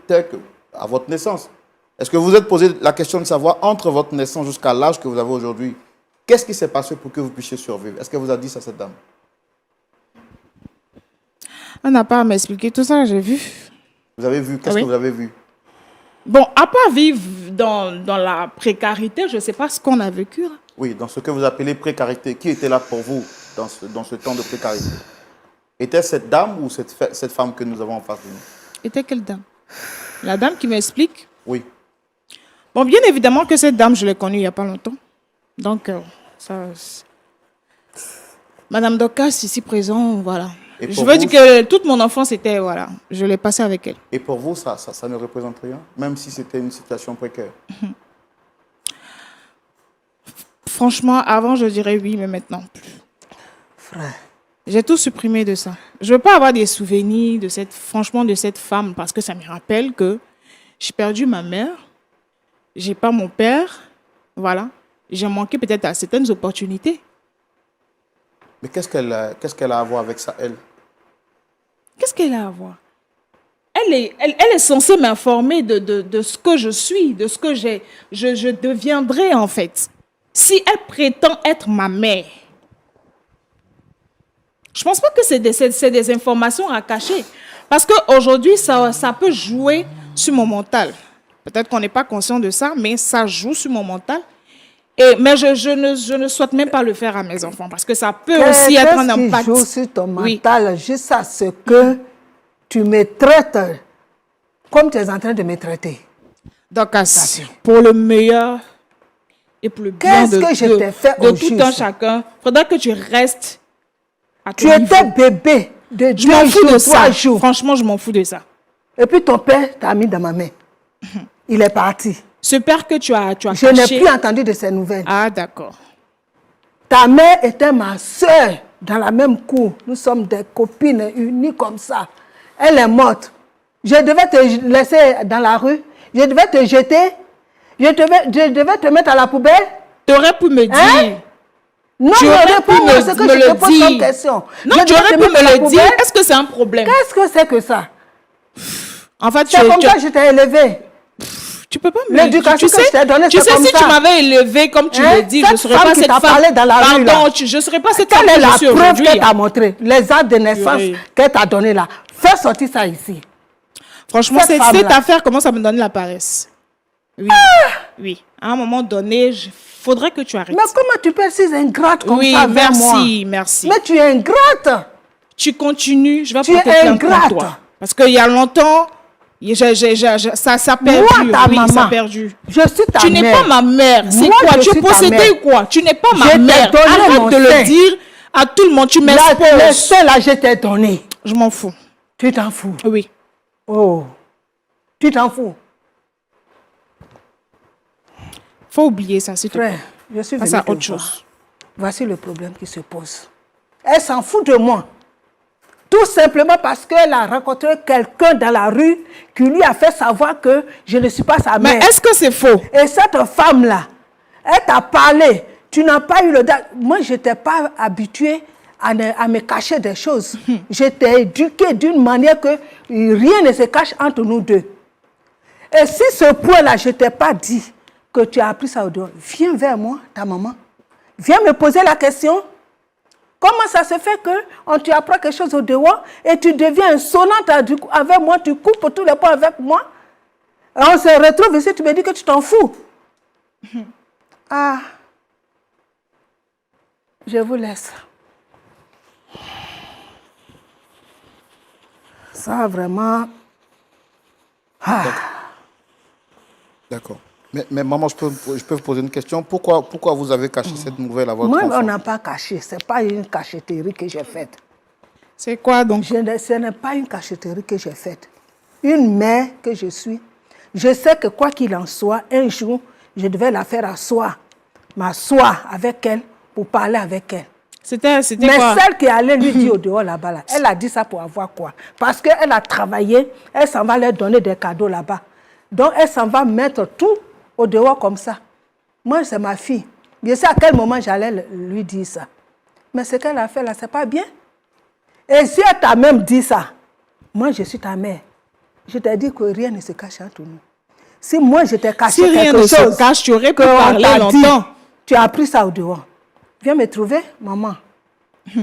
à votre naissance. Est-ce que vous vous êtes posé la question de savoir, entre votre naissance jusqu'à l'âge que vous avez aujourd'hui, qu'est-ce qui s'est passé pour que vous puissiez survivre? Est-ce qu'elle vous a dit ça, cette dame? On n'a pas à m'expliquer tout ça, j'ai vu. Vous avez vu? Qu'est-ce que vous avez vu? Bon, à part vivre dans la précarité, je ne sais pas ce qu'on a vécu. Hein. Oui, dans ce que vous appelez précarité. Qui était là pour vous dans ce temps de précarité? Était cette dame ou cette femme que nous avons en face de nous? Était quelle dame? La dame qui m'explique? Oui. Bon, bien évidemment que cette dame, je l'ai connue il n'y a pas longtemps. Donc, Madame Docas, ici présent, voilà. Je veux dire que toute mon enfance, c'était, voilà, je l'ai passé avec elle. Et pour vous, ça ne représente rien, même si c'était une situation précaire? Franchement, avant, je dirais oui, mais maintenant, plus. Frère. J'ai tout supprimé de ça. Je ne veux pas avoir des souvenirs de cette femme, parce que ça me rappelle que j'ai perdu ma mère, j'ai pas mon père, voilà. J'ai manqué peut-être à certaines opportunités. Mais qu'est-ce qu'elle a à voir avec ça, elle? Qu'est-ce qu'elle a à voir? Elle est censée m'informer de ce que je suis, de ce que je deviendrai en fait. Si elle prétend être ma mère, je ne pense pas que c'est des informations à cacher. Parce qu'aujourd'hui, ça peut jouer sur mon mental. Peut-être qu'on n'est pas conscient de ça, mais ça joue sur mon mental. Mais je ne souhaite même pas le faire à mes enfants parce que ça peut aussi être un impact. Qu'est-ce qui joue sur ton mental juste à ce que tu me traites comme tu es en train de me traiter? Donc, pour le meilleur et pour le bien de tout un chacun, il faudra que tu restes à ton niveau. Tu étais bébé de 2 jours, 3 jours. Franchement, je m'en fous de ça. Et puis ton père t'a mis dans ma main. Il est parti. Ce père que tu as Je n'ai plus entendu de ces nouvelles. Ah, d'accord. Ta mère était ma soeur dans la même cour. Nous sommes des copines unies comme ça. Elle est morte. Je devais te laisser dans la rue. Je devais te jeter. Je devais te mettre à la poubelle. Tu aurais pu me dire. Hein? Non, tu aurais pu me ce que je te pose comme question. Non, tu aurais pu me le dire. Est-ce que c'est un problème? Qu'est-ce que c'est que ça? En fait, c'est comme ça que je t'ai élevé. Tu peux pas me l'éducation que je t'ai donnée, c'est comme ça. Tu sais, si tu m'avais élevé comme tu le dis, je ne serais pas cette femme. Parlé dans la rue, là. Pardon, je ne serais pas cette femme que je suis aujourd'hui. Quelle est la preuve qu'elle t'a montré? Les actes de naissance qu'elle t'a donné là. Fais sortir ça ici. Franchement, cette affaire commence à me donner la paresse. Oui. Oui. À un moment donné, il faudrait que tu arrêtes. Mais comment tu peux être ingrate comme ça vers moi? Oui, merci. Mais tu es ingrate. Tu continues, je vais porter plainte contre toi. Parce qu'il y a longtemps, ça a perdu. Moi, ta maman, ça a perdu. Je suis ta mère. Tu n'es pas ma mère. C'est quoi? Tu es possédée quoi? Tu n'es pas ma mère. Arrête de le dire à tout le monde. Tu m'exposes. Le seul là, je t'ai donné. Je m'en fous. Tu t'en fous? Oui. Oh. Tu t'en fous? Faut oublier ça, s'il te plaît. Je suis venue à autre chose. Voici le problème qui se pose. Elle s'en fout de moi. Tout simplement parce qu'elle a rencontré quelqu'un dans la rue qui lui a fait savoir que je ne suis pas sa mère. Mais est-ce que c'est faux? Et cette femme-là, elle t'a parlé. Tu n'as pas eu le... Moi, je n'étais pas habituée à me cacher des choses. Je t'ai éduquée d'une manière que rien ne se cache entre nous deux. Et si ce point-là, je ne t'ai pas dit que tu as appris ça au dehors, viens vers moi, ta maman. Viens me poser la question. Comment ça se fait qu'on tu apprend quelque chose au dehors et tu deviens insolente avec moi, tu coupes tous les points avec moi? Et on se retrouve ici, tu me dis que tu t'en fous. Ah, je vous laisse. Ça, vraiment... Ah. D'accord. Mais maman, je peux vous poser une question. Pourquoi vous avez caché cette nouvelle à votre Moi, enfant? on n'a pas caché. Ce n'est pas une cachetterie que j'ai faite. C'est quoi donc? Ce n'est pas une cachetterie que j'ai faite. Une mère que je suis, je sais que quoi qu'il en soit, un jour, je devais la faire m'asseoir avec elle pour parler avec elle. C'était Mais quoi? celle qui allait lui dire au dehors là-bas, là, elle a dit ça pour avoir quoi? Parce qu'elle a travaillé, elle s'en va leur donner des cadeaux là-bas. Donc, elle s'en va mettre tout au dehors comme ça. Moi, c'est ma fille. Je sais à quel moment j'allais lui dire ça. Mais ce qu'elle a fait là, c'est pas bien. Et si elle t'a même dit ça, moi, je suis ta mère. Je t'ai dit que rien ne se cache entre nous. Si moi, je t'ai caché Si rien quelque ne se chose, cache, tu aurais pu qu'on parler t'a dit, longtemps. tu as appris ça au dehors. Viens me trouver, maman.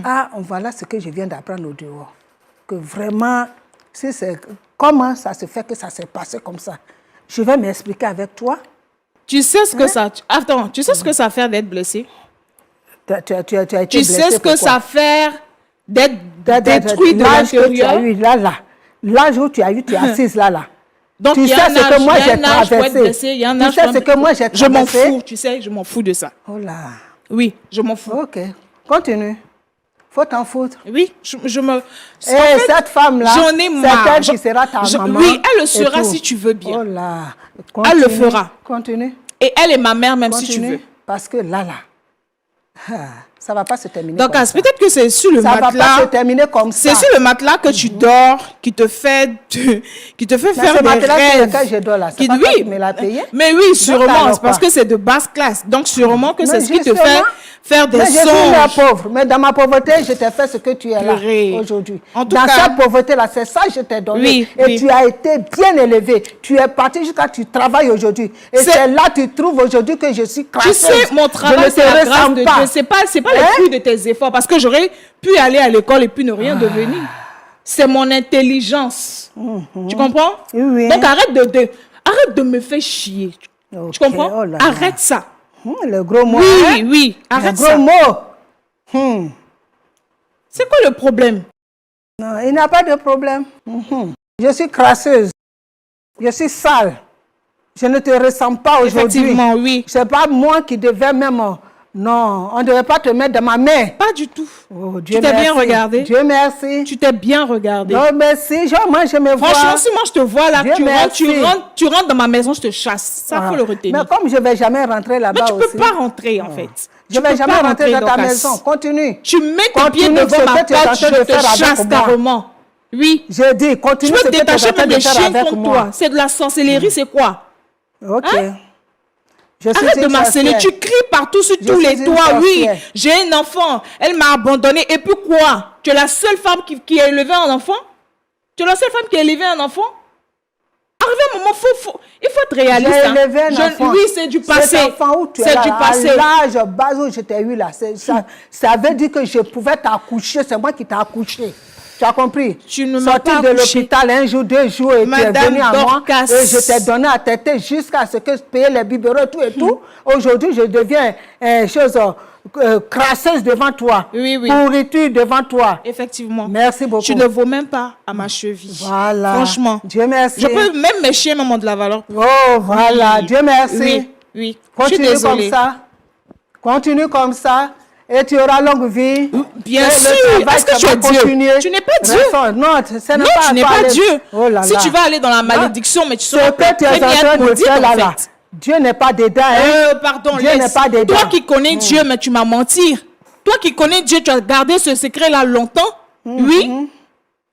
Ah, voilà ce que je viens d'apprendre au dehors. Que vraiment, si c'est comment ça se fait que ça s'est passé comme ça. Je vais m'expliquer avec toi. Tu sais ce que ça... Attends, tu sais ce que ça fait d'être blessé? Tu as été Tu sais ce que pourquoi? ça fait d'être détruit de L'âge que tu as l'intérieur? eu là. L'âge où tu as eu, tu es assise là. Donc, Tu il y sais a un ce que âge, moi il y a j'ai un âge pour être traversé. blessé, il y a un Tu âge sais pour ce être- que moi j'ai Je m'en traversé. fous, tu sais, je m'en fous de ça. Oh là. Oui, je m'en fous. Ok. Continue. Faut t'en foutre. Oui, je me... Et En fait, cette femme-là, j'en ai c'est marre. elle qui sera ta maman. Oui, elle le et sera tout. si tu veux bien. Oh là. Elle le Continue. fera. Continue. Et elle est ma mère même si tu Continue. veux. Parce que là, ça ne va pas se terminer Donc, comme ça. peut-être que c'est sur le Ça ne va pas se matelas... terminer comme ça. C'est sur le matelas que tu dors, qui te fait Mais faire ce des matelas sur rêves. lequel je dors là, c'est pas toi qui me l'as payé? Mais oui, sûrement, alors c'est parce quoi? que c'est de basse classe. Donc, sûrement que c'est Mais ce qui te justement, fait faire des Mais je suis une songes. pauvre. Mais dans ma pauvreté, je t'ai fait ce que tu es là Purée. aujourd'hui. En tout Dans cas- cette pauvreté-là, c'est ça que je t'ai donné. Oui, et oui. tu as été bien élevé. Tu es parti jusqu'à tu travailles aujourd'hui. Et c'est là que tu trouves aujourd'hui que je suis Tu crasseuse. sais, mon Je travail, ne c'est te la grâce ressemble de pas. Dieu. C'est pas Hein? le fruit de tes efforts. Parce que j'aurais pu aller à l'école et puis ne rien devenir. C'est mon intelligence. Tu comprends? Oui. Donc, arrête de me faire chier. Ok, Tu comprends? oh là là. Arrête ça. Le gros mot. Oui, hein? oui, Le arrête gros ça. mot. C'est quoi le problème? Non, il n'y a pas de problème. Je suis crasseuse. Je suis sale. Je ne te ressemble pas aujourd'hui. Effectivement, oui. C'est pas moi qui devais même... Non, on ne devait pas te mettre dans ma main. Pas du tout. Oh, Dieu Tu t'es bien merci. regardé? Dieu merci. Tu t'es bien regardé. Non, merci. Moi, je me vois. Franchement, si moi je te vois là, Dieu tu merci. rentres dans ma maison, je te chasse. Ça, Ah. faut le retenir. Mais comme je ne vais jamais rentrer là-bas Mais tu aussi. peux pas rentrer en fait. Je ne vais jamais rentrer dans ta maison. Continue. Tu mets tes Continue pieds ce devant ma que tu es en porte, train je de te faire avec chasse moi. carrément. Oui. Je dis, continue Tu ce veux que tu es en détacher train même de les faire chiens avec contre moi. toi. C'est de la sorcellerie, c'est quoi? Ok. Je suis Arrête une de m'harceler. sorcière. Tu cries partout sur Je tous suis les une toits. Oui, sorcière. j'ai un enfant. Elle m'a abandonné. Et puis quoi? Tu es la seule femme qui a élevé un enfant? Tu es la seule femme qui a élevé un enfant? Arrivé un moment, il faut être réaliste. J'ai hein. élevé un enfant. Oui, c'est du passé. Cet enfant où tu es C'est là, du passé. à l'âge bas où je t'ai eu là, ça veut dire que je pouvais t'accoucher. C'est moi qui t'ai accouché. Tu as compris? Tu ne m'as Sorti pas de accouché. l'hôpital un jour, 2 jours, et tu es Madame venu à moi. Dorcas. Et je t'ai donné à téter jusqu'à ce que je paye les biberons et tout et tout. Aujourd'hui, je deviens crasseuse devant toi. Oui, oui. Pourriture devant toi. Effectivement. Merci beaucoup. Tu ne vaux même pas à ma cheville. Voilà. Franchement. Dieu merci. Je peux même mes chiens m'ont de la valeur. Oh, voilà. Oui. Dieu merci. Oui, oui. Je suis Continue désolée. comme ça. Continue comme ça. Et tu auras longue vie. Bien Et sûr. le travail, Est-ce que ça tu va es Dieu? continuer. Tu n'es pas Dieu. Reste- Non, ce n'est Non, pas tu n'es à pas aller- Dieu. Oh là Si là. tu vas aller dans la malédiction, mais tu Ce seras que tu es en très bien train de maudite, faire là, en là, fait. Dieu n'est pas dedans. Hein? Pardon, Dieu laisse. n'est pas dedans. Toi qui connais Dieu, mais tu m'as menti. Toi qui connais Dieu, tu as gardé ce secret-là longtemps. Oui.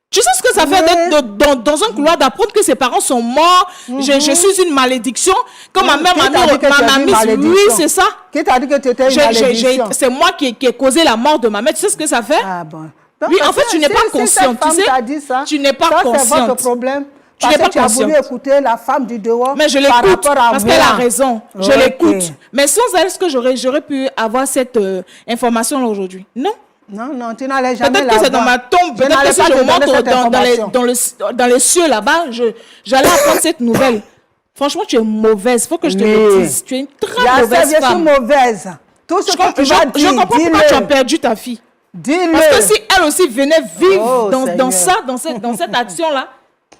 Tu sais ce que ça fait d'être dans un couloir, d'apprendre que ses parents sont morts. Je suis une malédiction. Comme ma mère Qui m'a t'a dit que tu as dit mis. malédiction? Oui, c'est ça. Qui t'a dit que tu étais une malédiction? C'est moi qui ai causé la mort de ma mère. Tu sais ce que ça fait? Ah bon. Donc, Oui, en fait, tu n'es pas si consciente, cette tu sais. femme t'a dit ça, Tu n'es pas ça, c'est consciente. votre problème. Tu Parce n'es pas que tu as voulu consciente. écouter la femme du dehors. Mais je par l'écoute rapport à parce moi. qu'elle a raison. Je Ok. l'écoute. Mais sans elle, est-ce que j'aurais pu avoir cette information-là aujourd'hui? Non. Non, tu n'allais jamais Peut-être que c'est dans ma tombe. Je Peut-être n'allais que si pas te je donner monte cette information. dans les cieux là-bas, j'allais apprendre cette nouvelle. Franchement, tu es mauvaise. Il faut que je te le dise. Tu es une très mauvaise Je suis femme. mauvaise. Tout ce que tu vas dire, Je comprends pourquoi tu as perdu ta fille. Dis-le. Parce que si elle aussi venait vivre Oh, dans Seigneur. ça, dans cette action-là,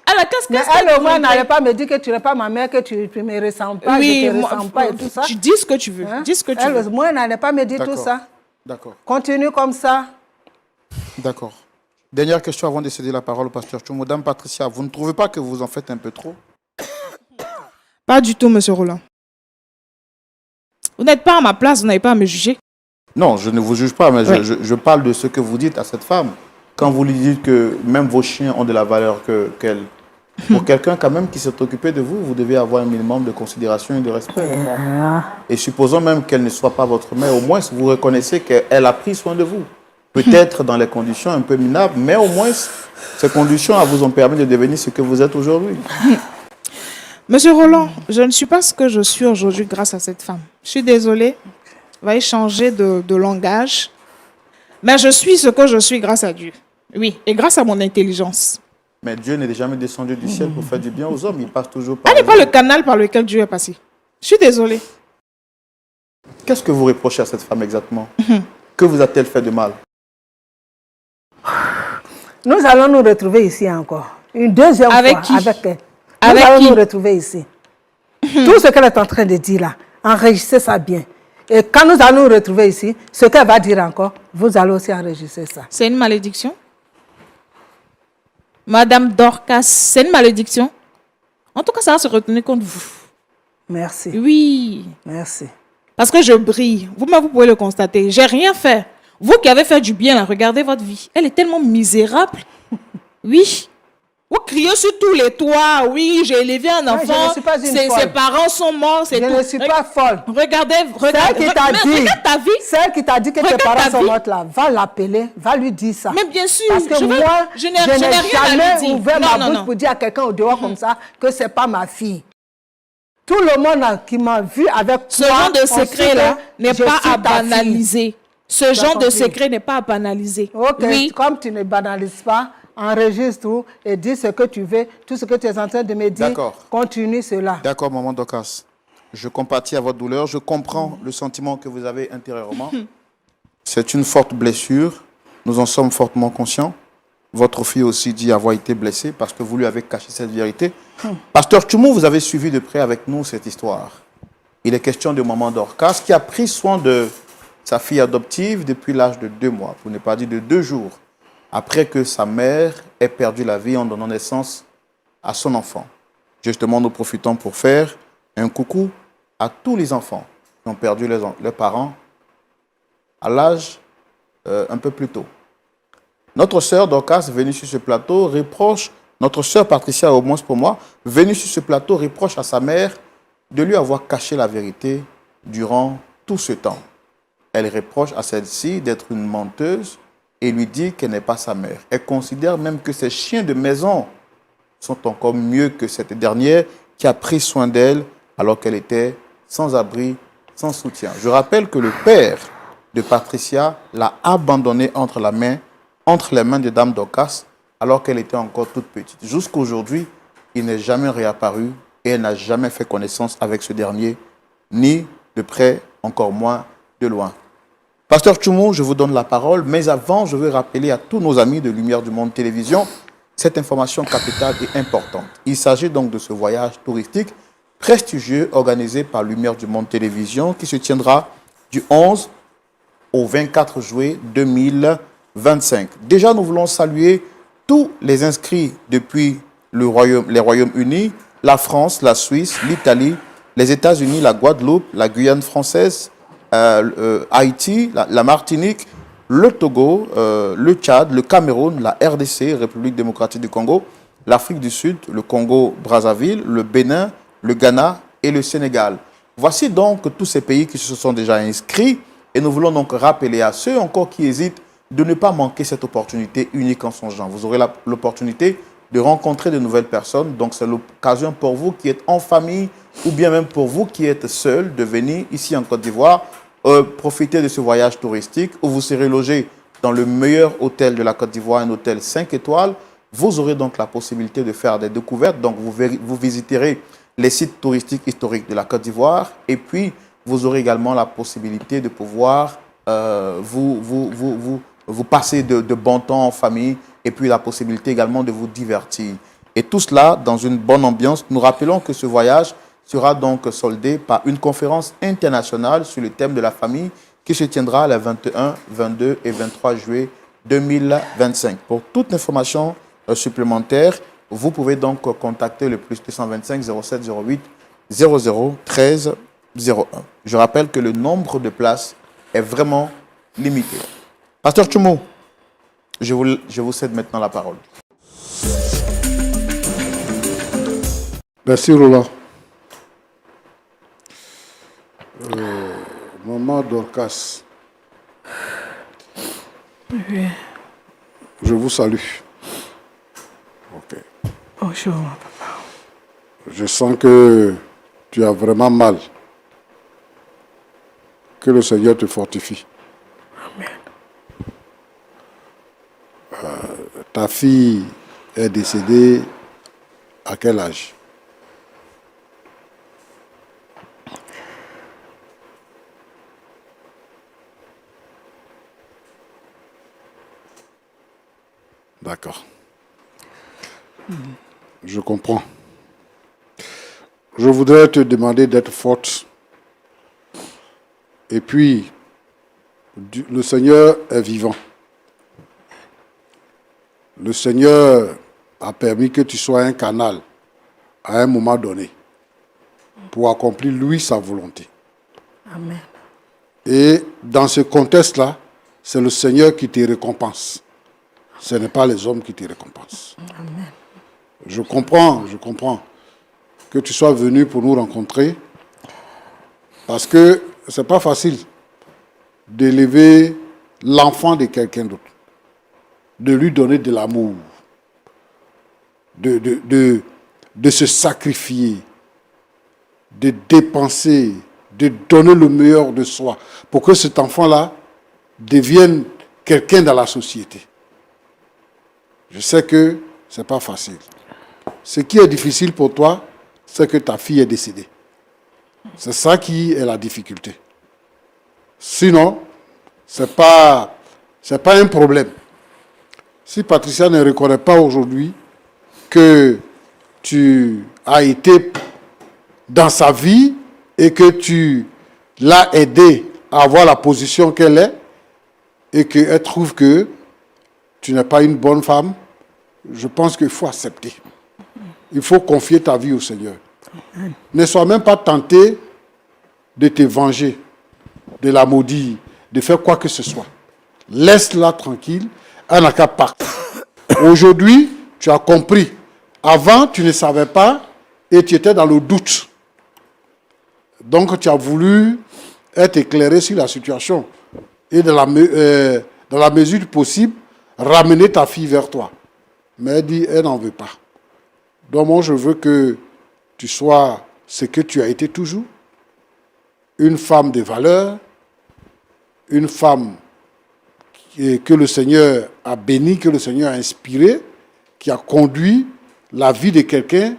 qu'est-ce Mais qu'elle elle au moins voudrait? n'allait pas me dire que tu n'es pas ma mère, que tu ne me ressembles pas, Oui, je ne te moi, ressemble pas et tout ça. tu dis ce que tu veux. Hein? Dis ce que tu Elle veux. au moins n'allait pas me dire tout D'accord. ça. D'accord. Continue comme ça. D'accord. Dernière question avant de céder la parole au pasteur Tchoumo. Dame Patricia, vous ne trouvez pas que vous en faites un peu trop? Pas du tout, monsieur Roland. Vous n'êtes pas à ma place, vous n'avez pas à me juger. Non, je ne vous juge pas, mais Ouais. je parle de ce que vous dites à cette femme. Quand vous lui dites que même vos chiens ont de la valeur qu'elle. Pour quelqu'un quand même qui s'est occupé de vous, vous devez avoir un minimum de considération et de respect. Et supposons même qu'elle ne soit pas votre mère, au moins vous reconnaissez qu'elle a pris soin de vous. Peut-être dans les conditions un peu minables, mais au moins ces conditions vous ont permis de devenir ce que vous êtes aujourd'hui. Monsieur Roland, je ne suis pas ce que je suis aujourd'hui grâce à cette femme. Je suis désolée. Va changer de langage. Mais je suis ce que je suis grâce à Dieu. Oui, et grâce à mon intelligence. Mais Dieu n'est jamais descendu du ciel pour faire du bien aux hommes. Il passe toujours par... Elle n'est pas le canal par lequel Dieu est passé. Je suis désolée. Qu'est-ce que vous reprochez à cette femme exactement? Que vous a-t-elle fait de mal? Nous allons nous retrouver ici encore. Une deuxième Avec fois. qui? Avec elle. Avec Nous allons qui? nous retrouver ici. Tout ce qu'elle est en train de dire là, enregistrez ça bien. Et quand nous allons nous retrouver ici, ce qu'elle va dire encore, vous allez aussi enregistrer ça. C'est une malédiction? Madame Dorcas, c'est une malédiction? En tout cas, ça va se retenir contre vous. Merci. Oui. Merci. Parce que je brille. Vous-même, vous pouvez le constater. J'ai rien fait. Vous qui avez fait du bien, là, regardez votre vie. Elle est tellement misérable. Oui. Vous criez sur tous les toits. Oui, j'ai élevé un Non, je enfant. ne suis pas une Ses folle. parents sont morts. Je ne suis pas folle. Regardez, Celle qui t'a dit, regarde ta vie. celle qui t'a dit que tes Regarde parents ta sont vie. morts là, va l'appeler, va lui dire ça. Mais bien sûr, Parce que je moi, n'ai je n'ai rien à jamais lui dire. ouvert Non, ma non, bouche non. pour dire à quelqu'un au dehors comme ça que c'est pas ma fille. Tout le monde qui m'a vu avec Ce toi, genre de on sait secret-là que n'est je pas suis à ta fille. banaliser. Ce as genre de compris. secret n'est pas à banaliser. Ok, Oui. comme tu ne banalises pas, enregistre tout et dis ce que tu veux, tout ce que tu es en train de me dire, D'accord. continue cela. D'accord, maman Dorcas. Je compatis à votre douleur. Je comprends le sentiment que vous avez intérieurement. C'est une forte blessure. Nous en sommes fortement conscients. Votre fille aussi dit avoir été blessée parce que vous lui avez caché cette vérité. Pasteur Tchoumo, vous avez suivi de près avec nous cette histoire. Il est question de maman Dorcas qui a pris soin de sa fille adoptive depuis l'âge de 2 mois, pour ne pas dire de 2 jours, après que sa mère ait perdu la vie en donnant naissance à son enfant. Justement, nous profitons pour faire un coucou à tous les enfants qui ont perdu leurs parents à l'âge un peu plus tôt. Notre sœur Dorcas, venue sur ce plateau, reproche, notre sœur Patricia, au moins pour moi, venue sur ce plateau, reproche à sa mère de lui avoir caché la vérité durant tout ce temps. Elle reproche à celle-ci d'être une menteuse et lui dit qu'elle n'est pas sa mère. Elle considère même que ses chiens de maison sont encore mieux que cette dernière qui a pris soin d'elle alors qu'elle était sans abri, sans soutien. Je rappelle que le père de Patricia l'a abandonnée entre les mains de Dame Dorcas alors qu'elle était encore toute petite. Jusqu'aujourd'hui, il n'est jamais réapparu et elle n'a jamais fait connaissance avec ce dernier, ni de près, encore moins de loin. Pasteur Tchoumo, je vous donne la parole, mais avant, je veux rappeler à tous nos amis de Lumière du Monde Télévision cette information capitale et importante. Il s'agit donc de ce voyage touristique prestigieux organisé par Lumière du Monde Télévision qui se tiendra du 11 au 24 juillet 2025. Déjà, nous voulons saluer tous les inscrits depuis les Royaumes-Unis, la France, la Suisse, l'Italie, les États-Unis, la Guadeloupe, la Guyane française, Haïti, la Martinique, le Togo, le Tchad, le Cameroun, la RDC, République démocratique du Congo, l'Afrique du Sud, le Congo-Brazzaville, le Bénin, le Ghana et le Sénégal. Voici donc tous ces pays qui se sont déjà inscrits et nous voulons donc rappeler à ceux encore qui hésitent de ne pas manquer cette opportunité unique en son genre. Vous aurez l'opportunité de rencontrer de nouvelles personnes, donc c'est l'occasion pour vous qui êtes en famille ou bien même pour vous qui êtes seul de venir ici en Côte d'Ivoire profiter de ce voyage touristique où vous serez logé dans le meilleur hôtel de la Côte d'Ivoire, un hôtel 5 étoiles. Vous aurez donc la possibilité de faire des découvertes. Donc, vous visiterez les sites touristiques historiques de la Côte d'Ivoire. Et puis, vous aurez également la possibilité de pouvoir vous passer de bons temps en famille. Et puis, la possibilité également de vous divertir. Et tout cela dans une bonne ambiance. Nous rappelons que ce voyage sera donc soldé par une conférence internationale sur le thème de la famille qui se tiendra les 21, 22 et 23 juillet 2025. Pour toute information supplémentaire, vous pouvez donc contacter le plus 225 07 08 00 13 01. Je rappelle que le nombre de places est vraiment limité. Pasteur Tchoumou, je vous cède maintenant la parole. Merci Roland. Maman Dorcas. Oui. Je vous salue. Ok. Bonjour, papa. Je sens que tu as vraiment mal. Que le Seigneur te fortifie. Amen. Ta fille est décédée à quel âge? D'accord. Je comprends. Je voudrais te demander d'être forte. Et puis, le Seigneur est vivant. Le Seigneur a permis que tu sois un canal à un moment donné pour accomplir, lui, sa volonté. Amen. Et dans ce contexte-là, c'est le Seigneur qui te récompense. Ce n'est pas les hommes qui te récompensent. Amen. Je comprends que tu sois venu pour nous rencontrer parce que ce n'est pas facile d'élever l'enfant de quelqu'un d'autre, de lui donner de l'amour, de se sacrifier, de dépenser, de donner le meilleur de soi pour que cet enfant-là devienne quelqu'un dans la société. Je sais que ce n'est pas facile. Ce qui est difficile pour toi, c'est que ta fille est décédée. C'est ça qui est la difficulté. Sinon, ce n'est pas un problème. Si Patricia ne reconnaît pas aujourd'hui que tu as été dans sa vie et que tu l'as aidée à avoir la position qu'elle est et qu'elle trouve que tu n'es pas une bonne femme, je pense qu'il faut accepter. Il faut confier ta vie au Seigneur. Ne sois même pas tenté de te venger, de la maudire, de faire quoi que ce soit. Laisse-la tranquille, elle n'a qu'à partir. Aujourd'hui, tu as compris. Avant, tu ne savais pas et tu étais dans le doute. Donc, tu as voulu être éclairé sur la situation et dans la mesure du possible, ramener ta fille vers toi. Mais elle dit, elle n'en veut pas. Donc moi, je veux que tu sois ce que tu as été toujours. Une femme de valeur, une femme que le Seigneur a bénie, que le Seigneur a inspirée, qui a conduit la vie de quelqu'un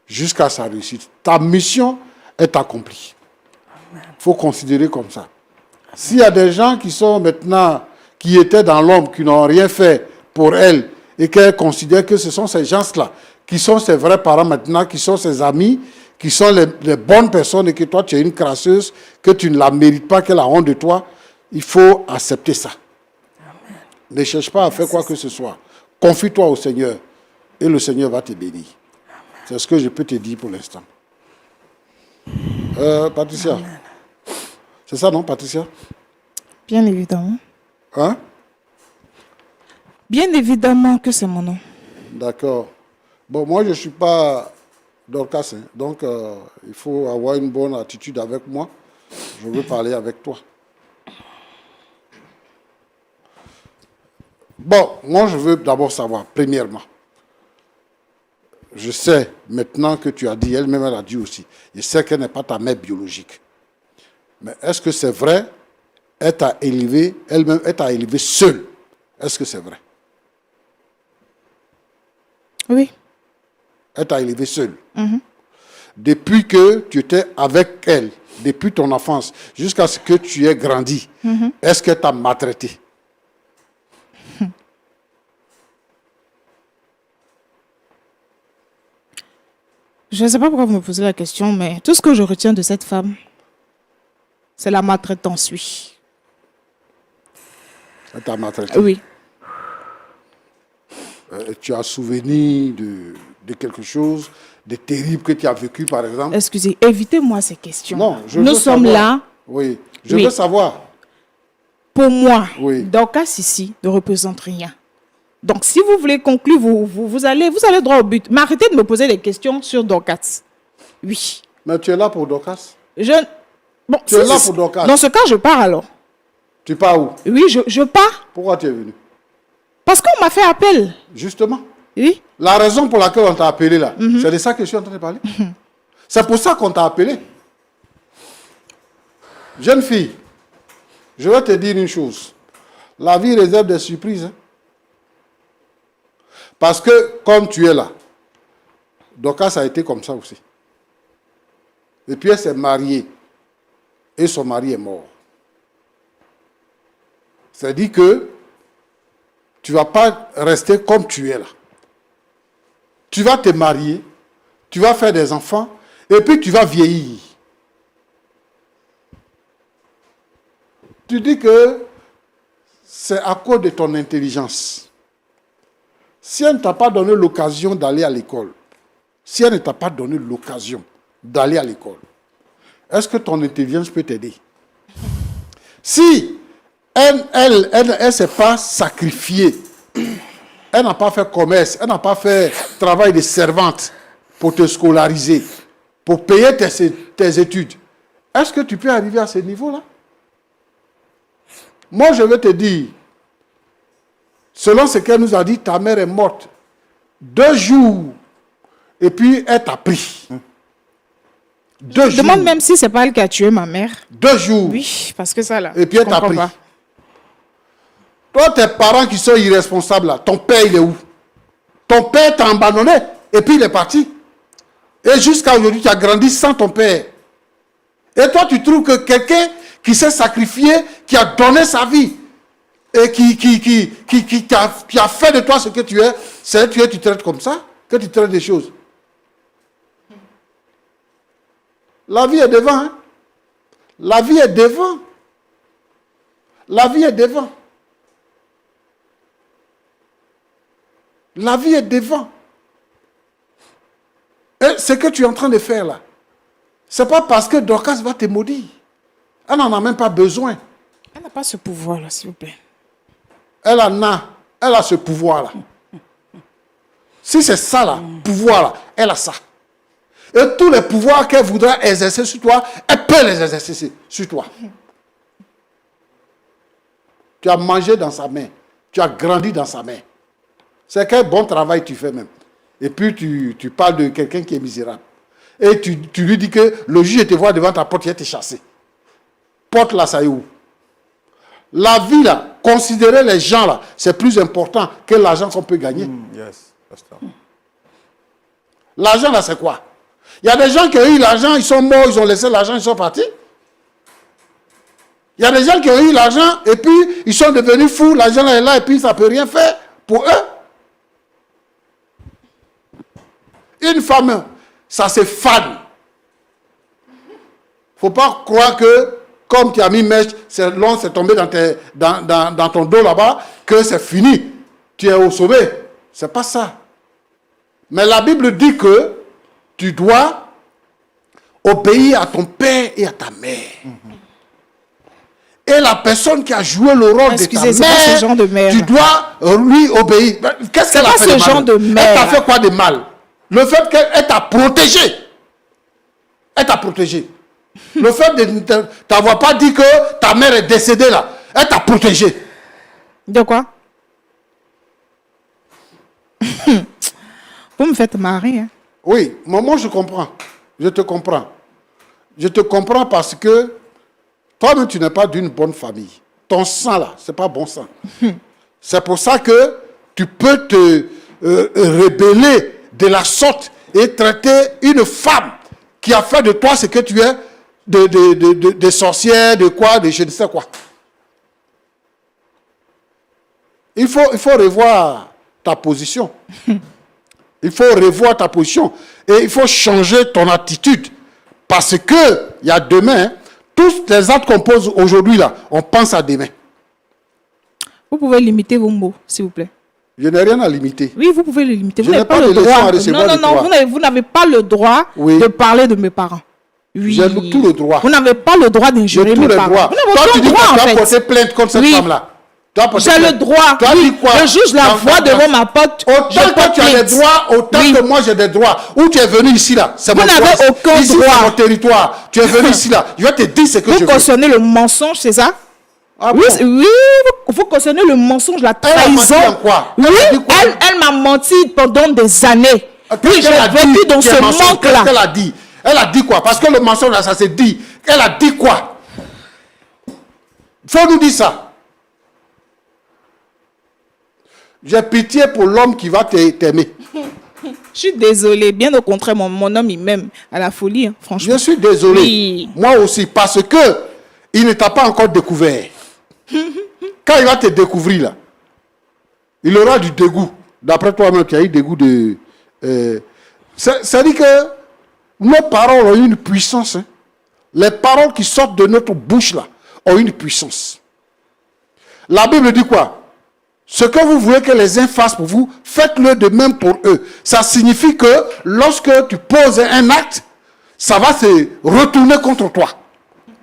jusqu'à sa réussite. Ta mission est accomplie. Il faut considérer comme ça. S'il y a des gens qui sont maintenant, qui étaient dans l'ombre, qui n'ont rien fait pour elle, et qu'elle considère que ce sont ces gens-là, qui sont ses vrais parents maintenant, qui sont ses amis, qui sont les bonnes personnes, et que toi, tu es une crasseuse, que tu ne la mérites pas, qu'elle a honte de toi, il faut accepter ça. Amen. Ne cherche pas à faire quoi que ce soit. Confie-toi au Seigneur, et le Seigneur va te bénir. C'est ce que je peux te dire pour l'instant. Patricia. Amen. C'est ça, non, Patricia? Bien évidemment. Hein? Bien évidemment que c'est mon nom. D'accord. Bon, moi, je ne suis pas Dorcas, hein, donc il faut avoir une bonne attitude avec moi. Je veux parler avec toi. Bon, moi, je veux d'abord savoir, premièrement, je sais maintenant que tu as dit, elle-même, elle a dit aussi, je sais qu'elle n'est pas ta mère biologique. Mais est-ce que c'est vrai, elle t'a élevé, elle-même, elle t'a élevé seule Est-ce que c'est vrai? Oui. Elle t'a élevé seule. Depuis que tu étais avec elle, depuis ton enfance, jusqu'à ce que tu aies grandi, est-ce qu'elle t'a maltraité? Je ne sais pas pourquoi vous me posez la question, mais tout ce que je retiens de cette femme, c'est la maltraitance, oui. Elle t'a maltraité? Oui. Tu as souvenir de quelque chose de terrible que tu as vécu, par exemple? Excusez, évitez-moi ces questions. Non, je Nous veux sommes savoir. là. Oui, je Oui. veux savoir. Pour moi, Oui. Dorcas ici ne représente rien. Donc, si vous voulez conclure, vous allez droit au but. Mais arrêtez de me poser des questions sur Dorcas. Oui. Mais tu es là pour Dorcas? Bon, Tu es là pour Dorcas? Dans ce cas, je pars alors. Tu pars où? Oui, je pars. Pourquoi tu es venu? Parce qu'on m'a fait appel. Justement. Oui. La raison pour laquelle on t'a appelé là, c'est de ça que je suis en train de parler. C'est pour ça qu'on t'a appelé. Jeune fille, je vais te dire une chose. La vie réserve des surprises. Hein. Parce que comme tu es là, Dorcas a été comme ça aussi. Et puis elle s'est mariée. Et son mari est mort. C'est-à-dire que tu ne vas pas rester comme tu es là. Tu vas te marier, tu vas faire des enfants, et puis tu vas vieillir. Tu dis que c'est à cause de ton intelligence. Si elle ne t'a pas donné l'occasion d'aller à l'école, si elle ne t'a pas donné l'occasion d'aller à l'école, est-ce que ton intelligence peut t'aider? Si elle ne s'est pas sacrifiée, elle n'a pas fait commerce, elle n'a pas fait travail de servante pour te scolariser, pour payer tes études, est-ce que tu peux arriver à ce niveau-là? Moi, je vais te dire, selon ce qu'elle nous a dit, ta mère est morte 2 jours, et puis elle t'a pris. 2 jours. Demande même si c'est pas elle qui a tué ma mère. 2 jours. Oui, parce que ça là. Et puis elle t'a je comprends pris. pas. Toi, tes parents qui sont irresponsables là, ton père il est où? Ton père t'a abandonné et puis il est parti. Et jusqu'à aujourd'hui, tu as grandi sans ton père. Et toi, tu trouves que quelqu'un qui s'est sacrifié, qui a donné sa vie et qui a fait de toi ce que tu es, c'est que tu traites comme ça, que tu traites des choses. La vie est devant. Hein? La vie est devant. La vie est devant. La vie est devant. Et ce que tu es en train de faire là, ce n'est pas parce que Dorcas va te maudire. Elle n'en a même pas besoin. Elle n'a pas ce pouvoir là, s'il vous plaît. Elle a ce pouvoir là. Si c'est ça là, pouvoir là, elle a ça. Et tous les pouvoirs qu'elle voudra exercer sur toi, elle peut les exercer sur toi. Tu as mangé dans sa main. Tu as grandi dans sa main. C'est quel bon travail tu fais même. Et puis tu parles de quelqu'un qui est misérable. Et tu lui dis que le juge te voit devant ta porte, il va te chasser. Porte là, ça est où? La vie là, considérer les gens là, c'est plus important que l'argent qu'on peut gagner. Yes, pasteur. L'argent là, c'est quoi? Il y a des gens qui ont eu l'argent, ils sont morts, ils ont laissé l'argent, ils sont partis. Il y a des gens qui ont eu l'argent et puis ils sont devenus fous, l'argent est là et puis ça ne peut rien faire pour eux. Une femme, ça se fane. Il ne faut pas croire que, comme tu as mis mèche, c'est long, c'est tombé dans ton dos là-bas, que c'est fini. Tu es au sommet. Ce n'est pas ça. Mais la Bible dit que tu dois obéir à ton père et à ta mère. Et la personne qui a joué le rôle de ta c'est pas mère, ce genre de mère. tu dois lui obéir. Qu'est-ce qu'elle a fait de mal? ce genre de mère. Elle t'a fait quoi de mal? Le fait qu'elle t'a protégé. Elle t'a protégé. Le fait de ne t'avoir pas dit que ta mère est décédée là, elle t'a protégé. De quoi? Vous me faites marrer. Hein? Oui, moi je comprends. Je te comprends. Je te comprends parce que toi-même tu n'es pas d'une bonne famille. Ton sang là, c'est pas bon sang. C'est pour ça que tu peux te rebeller de la sorte et traiter une femme qui a fait de toi ce que tu es, de sorcière, de quoi, de je ne sais quoi. Il faut revoir ta position. Il faut revoir ta position. Et il faut changer ton attitude. Parce que, il y a demain, tous les actes qu'on pose aujourd'hui, là, on pense à demain. Vous pouvez limiter vos mots, s'il vous plaît. Je n'ai rien à limiter. Oui, vous pouvez le limiter. Vous Je n'avez n'ai pas pas le de leçon droit. à recevoir Non, de non, toi. vous n'avez pas le droit Oui. de parler de mes parents. Oui. J'ai tout le droit. Vous n'avez pas le droit J'ai d'injurer tous mes les parents. droits. Vous n'avez Toi, tu aucun dis droit, que en tu as fait. porté plainte contre cette Oui. femme-là. Tu as porté J'ai le plainte. droit. Tu as Oui. dit quoi? Le juge la voix devant ma porte. Autant Je que porte tu as des plainte. droits, autant Oui. que moi j'ai des droits. Où tu es venu ici là, c'est Vous mon n'avez droit. aucun ici, droit. c'est mon territoire. Tu es venu ici là. Je vais te dire ce que je Vous veux. cautionnez le mensonge, c'est ça? Ah Oui, bon? oui, vous cautionnez le mensonge, la Elle a menti trahison. en quoi? Oui, Elle a dit quoi? elle m'a menti pendant des années. Oui, Qu'est-ce qu'elle a j'ai dit vécu dans qui est ce mensonge? manque-là. Qu'est-ce qu'elle a dit? Elle a dit quoi? Parce que le mensonge là, ça se dit. Elle a dit quoi? Faut nous dire ça. J'ai pitié pour l'homme qui va t'aimer. Je suis désolée, bien au contraire, mon homme, il m'aime à la folie, hein, franchement. Je suis désolé. Oui. Moi aussi, parce que il ne t'a pas encore découvert. Quand il va te découvrir, là, il aura du dégoût. D'après toi-même, tu as eu dégoût de... ça dit que nos paroles ont une puissance. Hein. Les paroles qui sortent de notre bouche, là, ont une puissance. La Bible dit quoi? Ce que vous voulez que les uns fassent pour vous, faites-le de même pour eux. Ça signifie que lorsque tu poses un acte, ça va se retourner contre toi.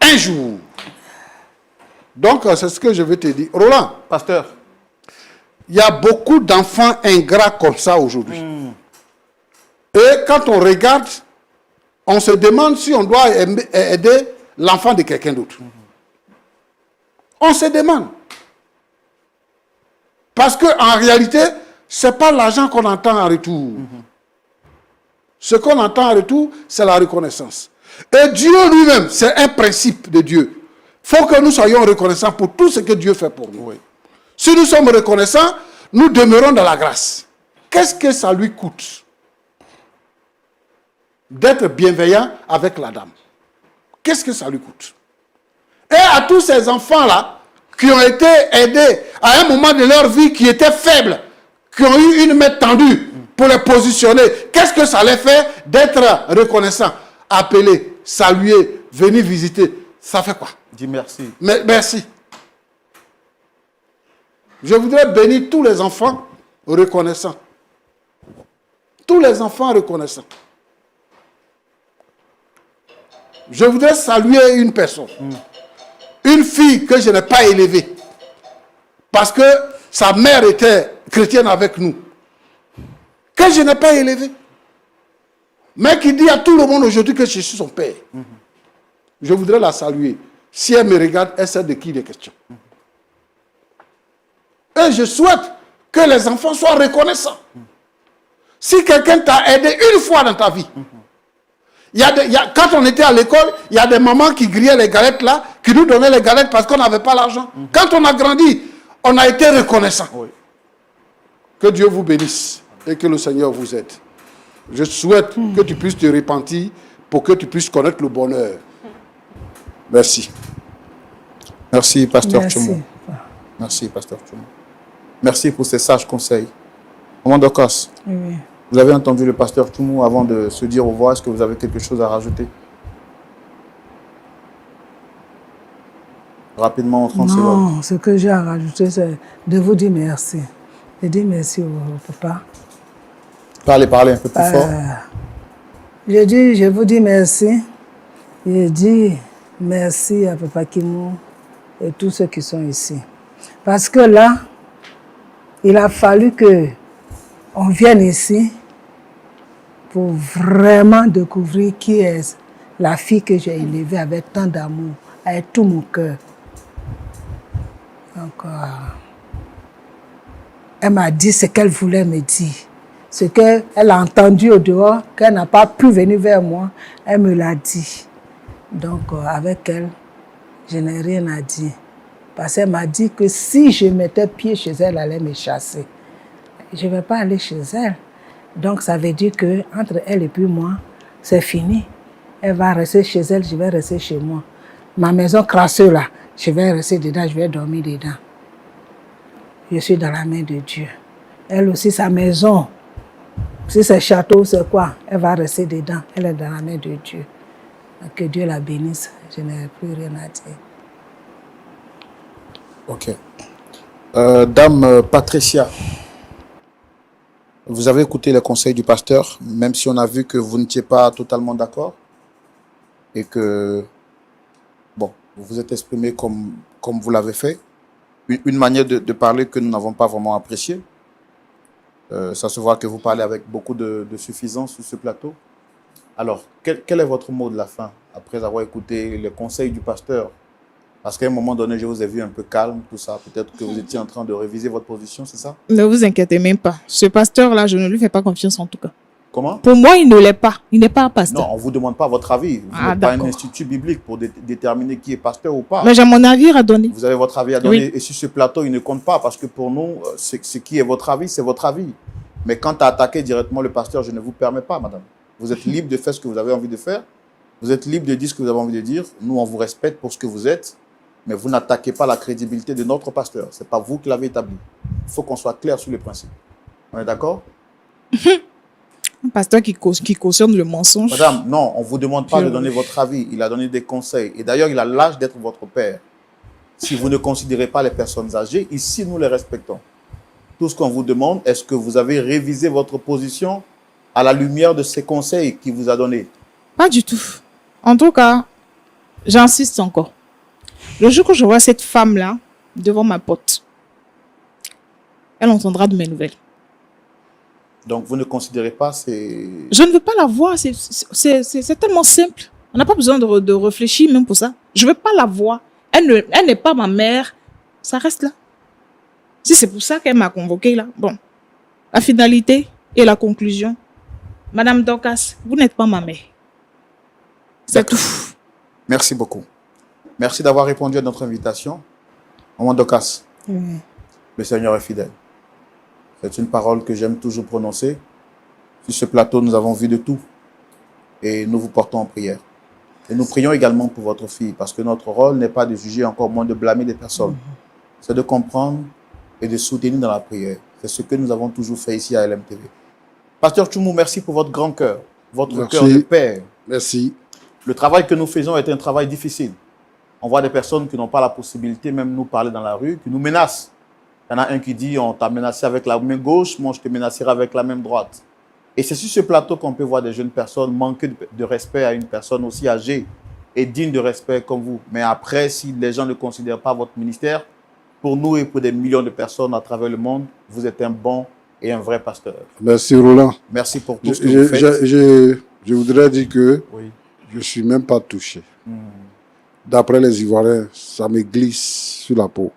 Un jour. Donc, c'est ce que je vais te dire. Roland, Pasteur. il y a beaucoup d'enfants ingrats comme ça aujourd'hui. Et quand on regarde, on se demande si on doit aider l'enfant de quelqu'un d'autre. On se demande. Parce qu'en réalité, ce n'est pas l'argent qu'on entend en retour. Ce qu'on entend en retour, c'est la reconnaissance. Et Dieu lui-même, c'est un principe de Dieu. Il faut que nous soyons reconnaissants pour tout ce que Dieu fait pour nous. Si nous sommes reconnaissants, nous demeurons dans la grâce. Qu'est-ce que ça lui coûte d'être bienveillant avec la dame? Qu'est-ce que ça lui coûte? Et à tous ces enfants-là, qui ont été aidés à un moment de leur vie qui était faible, qui ont eu une main tendue pour les positionner, qu'est-ce que ça les fait d'être reconnaissant? Appeler, saluer, venir visiter, ça fait quoi? Dis merci. Merci. Je voudrais bénir tous les enfants reconnaissants. Tous les enfants reconnaissants. Je voudrais saluer une personne. Une fille que je n'ai pas élevée. Parce que sa mère était chrétienne avec nous. Que je n'ai pas élevée. Mais qui dit à tout le monde aujourd'hui que je suis son père. Je voudrais la saluer. Si elle me regarde, elle sait de qui il est question. Et je souhaite que les enfants soient reconnaissants. Si quelqu'un t'a aidé une fois dans ta vie, quand on était à l'école, il y a des mamans qui grillaient les galettes là, qui nous donnaient les galettes parce qu'on n'avait pas l'argent. Quand on a grandi, on a été reconnaissant. Oui. Que Dieu vous bénisse et que le Seigneur vous aide. Je souhaite que tu puisses te repentir pour que tu puisses connaître le bonheur. Merci. Merci, Pasteur Merci. Tchoumou. Merci, Pasteur Tchoumou. Merci pour ces sages conseils. Maman Dorcas, Oui. vous avez entendu le Pasteur Tchoumou avant de se dire au revoir. Est-ce que vous avez quelque chose à rajouter? Rapidement, en 30 secondes. Non, ce que j'ai à rajouter, c'est de vous dire merci. De dire merci au papa. Parlez un peu plus fort. Je vous dis merci. Je dis merci à Papa Kimou et tous ceux qui sont ici. Parce que là, il a fallu que on vienne ici pour vraiment découvrir qui est la fille que j'ai élevée avec tant d'amour, avec tout mon cœur. Donc, elle m'a dit ce qu'elle voulait me dire. Ce qu'elle a entendu au dehors, qu'elle n'a pas pu venir vers moi, elle me l'a dit. Donc, avec elle, je n'ai rien à dire. Parce qu'elle m'a dit que si je mettais pied chez elle, elle allait me chasser. Je ne vais pas aller chez elle. Donc, ça veut dire qu'entre elle et puis moi, c'est fini. Elle va rester chez elle, je vais rester chez moi. Ma maison crasseuse, là, je vais rester dedans, je vais dormir dedans. Je suis dans la main de Dieu. Elle aussi, sa maison, si c'est château, c'est quoi? Elle va rester dedans. Elle est dans la main de Dieu. Que Dieu la bénisse. Je n'ai plus rien à dire. Ok. Dame Patricia, vous avez écouté les conseils du pasteur, même si on a vu que vous n'étiez pas totalement d'accord et que, bon, vous vous êtes exprimé comme vous l'avez fait. Une manière de parler que nous n'avons pas vraiment appréciée. Ça se voit que vous parlez avec beaucoup de suffisance sur ce plateau. Alors, quel est votre mot de la fin après avoir écouté les conseils du pasteur? Parce qu'à un moment donné, je vous ai vu un peu calme, tout ça. Peut-être que vous étiez en train de réviser votre position, c'est ça? Ne vous inquiétez même pas. Ce pasteur-là, je ne lui fais pas confiance en tout cas. Comment? Pour moi, il ne l'est pas. Il n'est pas un pasteur. Non, on ne vous demande pas votre avis. Vous n'êtes pas un institut biblique pour déterminer qui est pasteur ou pas. Mais j'ai mon avis à donner. Vous avez votre avis à donner. Oui. Et sur ce plateau, il ne compte pas parce que pour nous, ce qui est votre avis, c'est votre avis. Mais quant à attaquer directement le pasteur, je ne vous permets pas, madame. Vous êtes libre de faire ce que vous avez envie de faire. Vous êtes libre de dire ce que vous avez envie de dire. Nous, on vous respecte pour ce que vous êtes. Mais vous n'attaquez pas la crédibilité de notre pasteur. Ce n'est pas vous qui l'avez établi. Il faut qu'on soit clair sur les principes. On est d'accord? Un pasteur qui cautionne le mensonge. Madame, non, on ne vous demande pas de donner votre avis. Il a donné des conseils. Et d'ailleurs, il a l'âge d'être votre père. Si vous ne considérez pas les personnes âgées, ici, nous les respectons. Tout ce qu'on vous demande, est-ce que vous avez révisé votre position à la lumière de ces conseils qu'il vous a donnés? Pas du tout. En tout cas, j'insiste encore. Le jour que je vois cette femme-là devant ma porte, elle entendra de mes nouvelles. Donc, vous ne considérez pas ces... Je ne veux pas la voir. C'est tellement simple. On n'a pas besoin de réfléchir même pour ça. Je ne veux pas la voir. Elle n'est pas ma mère. Ça reste là. Si c'est pour ça qu'elle m'a convoqué là, bon. La finalité et la conclusion. Madame Dorcas, vous n'êtes pas ma mère. C'est tout. Merci beaucoup. Merci d'avoir répondu à notre invitation. Maman Dorcas, le Seigneur est fidèle. C'est une parole que j'aime toujours prononcer. Sur ce plateau, nous avons vu de tout. Et nous vous portons en prière. Et nous prions également pour votre fille, parce que notre rôle n'est pas de juger, encore moins de blâmer des personnes. C'est de comprendre et de soutenir dans la prière. C'est ce que nous avons toujours fait ici à LMTV. Pasteur Tchoumou, merci pour votre grand cœur, votre cœur de père. Merci. Le travail que nous faisons est un travail difficile. On voit des personnes qui n'ont pas la possibilité, même nous parler dans la rue, qui nous menacent. Il y en a un qui dit, on t'a menacé avec la main gauche, moi je te menacerai avec la main droite. Et c'est sur ce plateau qu'on peut voir des jeunes personnes manquer de respect à une personne aussi âgée et digne de respect comme vous. Mais après, si les gens ne considèrent pas votre ministère, pour nous et pour des millions de personnes à travers le monde, vous êtes un bon et un vrai pasteur. Merci Roland. Merci pour tout ce que vous faites. Je voudrais dire que je ne suis même pas touché. D'après les Ivoiriens, ça me glisse sur la peau.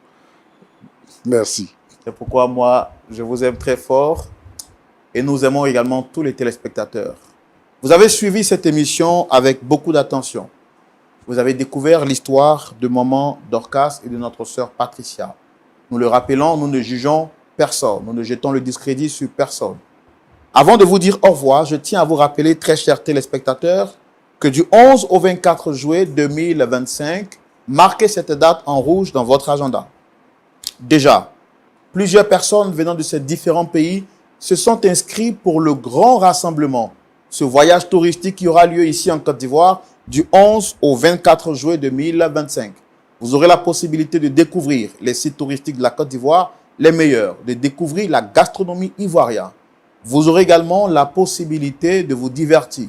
Merci. C'est pourquoi moi, je vous aime très fort et nous aimons également tous les téléspectateurs. Vous avez suivi cette émission avec beaucoup d'attention. Vous avez découvert l'histoire de maman Dorcas et de notre sœur Patricia. Nous le rappelons, nous ne jugeons personne. Nous ne jetons le discrédit sur personne. Avant de vous dire au revoir, je tiens à vous rappeler, très chers téléspectateurs, que du 11 au 24 juillet 2025, marquez cette date en rouge dans votre agenda. Déjà, plusieurs personnes venant de ces différents pays se sont inscrits pour le grand rassemblement, ce voyage touristique qui aura lieu ici en Côte d'Ivoire du 11 au 24 juillet 2025. Vous aurez la possibilité de découvrir les sites touristiques de la Côte d'Ivoire, les meilleurs, de découvrir la gastronomie ivoirienne. Vous aurez également la possibilité de vous divertir.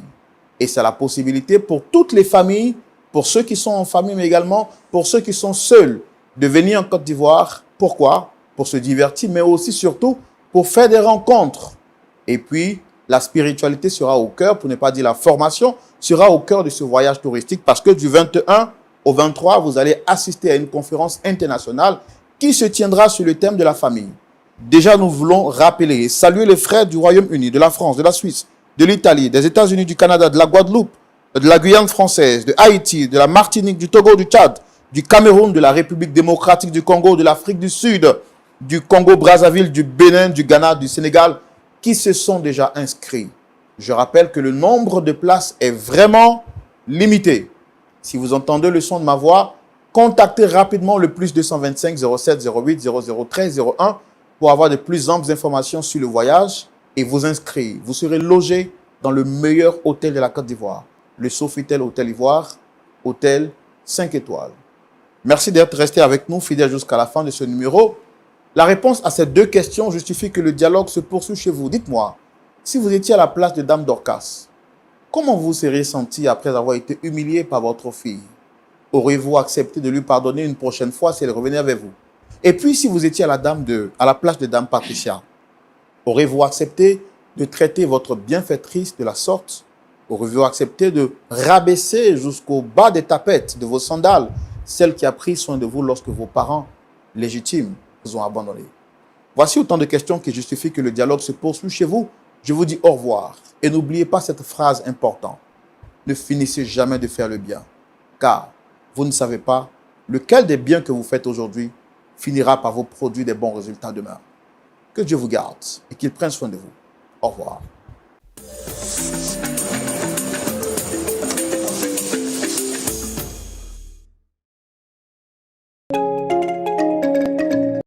Et c'est la possibilité pour toutes les familles, pour ceux qui sont en famille, mais également pour ceux qui sont seuls, de venir en Côte d'Ivoire. Pourquoi? Pour se divertir, mais aussi surtout pour faire des rencontres. Et puis, la spiritualité sera au cœur, pour ne pas dire la formation, sera au cœur de ce voyage touristique parce que du 21 au 23, vous allez assister à une conférence internationale qui se tiendra sur le thème de la famille. Déjà, nous voulons rappeler et saluer les frères du Royaume-Uni, de la France, de la Suisse, de l'Italie, des États-Unis, du Canada, de la Guadeloupe, de la Guyane française, de Haïti, de la Martinique, du Togo, du Tchad, du Cameroun, de la République démocratique du Congo, de l'Afrique du Sud, du Congo-Brazzaville, du Bénin, du Ghana, du Sénégal, qui se sont déjà inscrits. Je rappelle que le nombre de places est vraiment limité. Si vous entendez le son de ma voix, contactez rapidement le plus 225 07 08 0013 01 pour avoir de plus amples informations sur le voyage et vous inscrire. Vous serez logé dans le meilleur hôtel de la Côte d'Ivoire, le Sofitel Hôtel Ivoire, hôtel 5 étoiles. Merci d'être resté avec nous, fidèles jusqu'à la fin de ce numéro. La réponse à ces deux questions justifie que le dialogue se poursuit chez vous. Dites-moi, si vous étiez à la place de Dame Dorcas, comment vous seriez senti après avoir été humilié par votre fille? Auriez-vous accepté de lui pardonner une prochaine fois si elle revenait avec vous? Et puis, si vous étiez à la place de Dame Patricia, auriez-vous accepté de traiter votre bienfaitrice de la sorte? Auriez-vous accepté de rabaisser jusqu'au bas des tapettes de vos sandales celle qui a pris soin de vous lorsque vos parents légitimes vous ont abandonné? Voici autant de questions qui justifient que le dialogue se poursuit chez vous. Je vous dis au revoir et n'oubliez pas cette phrase importante. Ne finissez jamais de faire le bien, car vous ne savez pas lequel des biens que vous faites aujourd'hui finira par vous produire des bons résultats demain. Que Dieu vous garde et qu'il prenne soin de vous. Au revoir.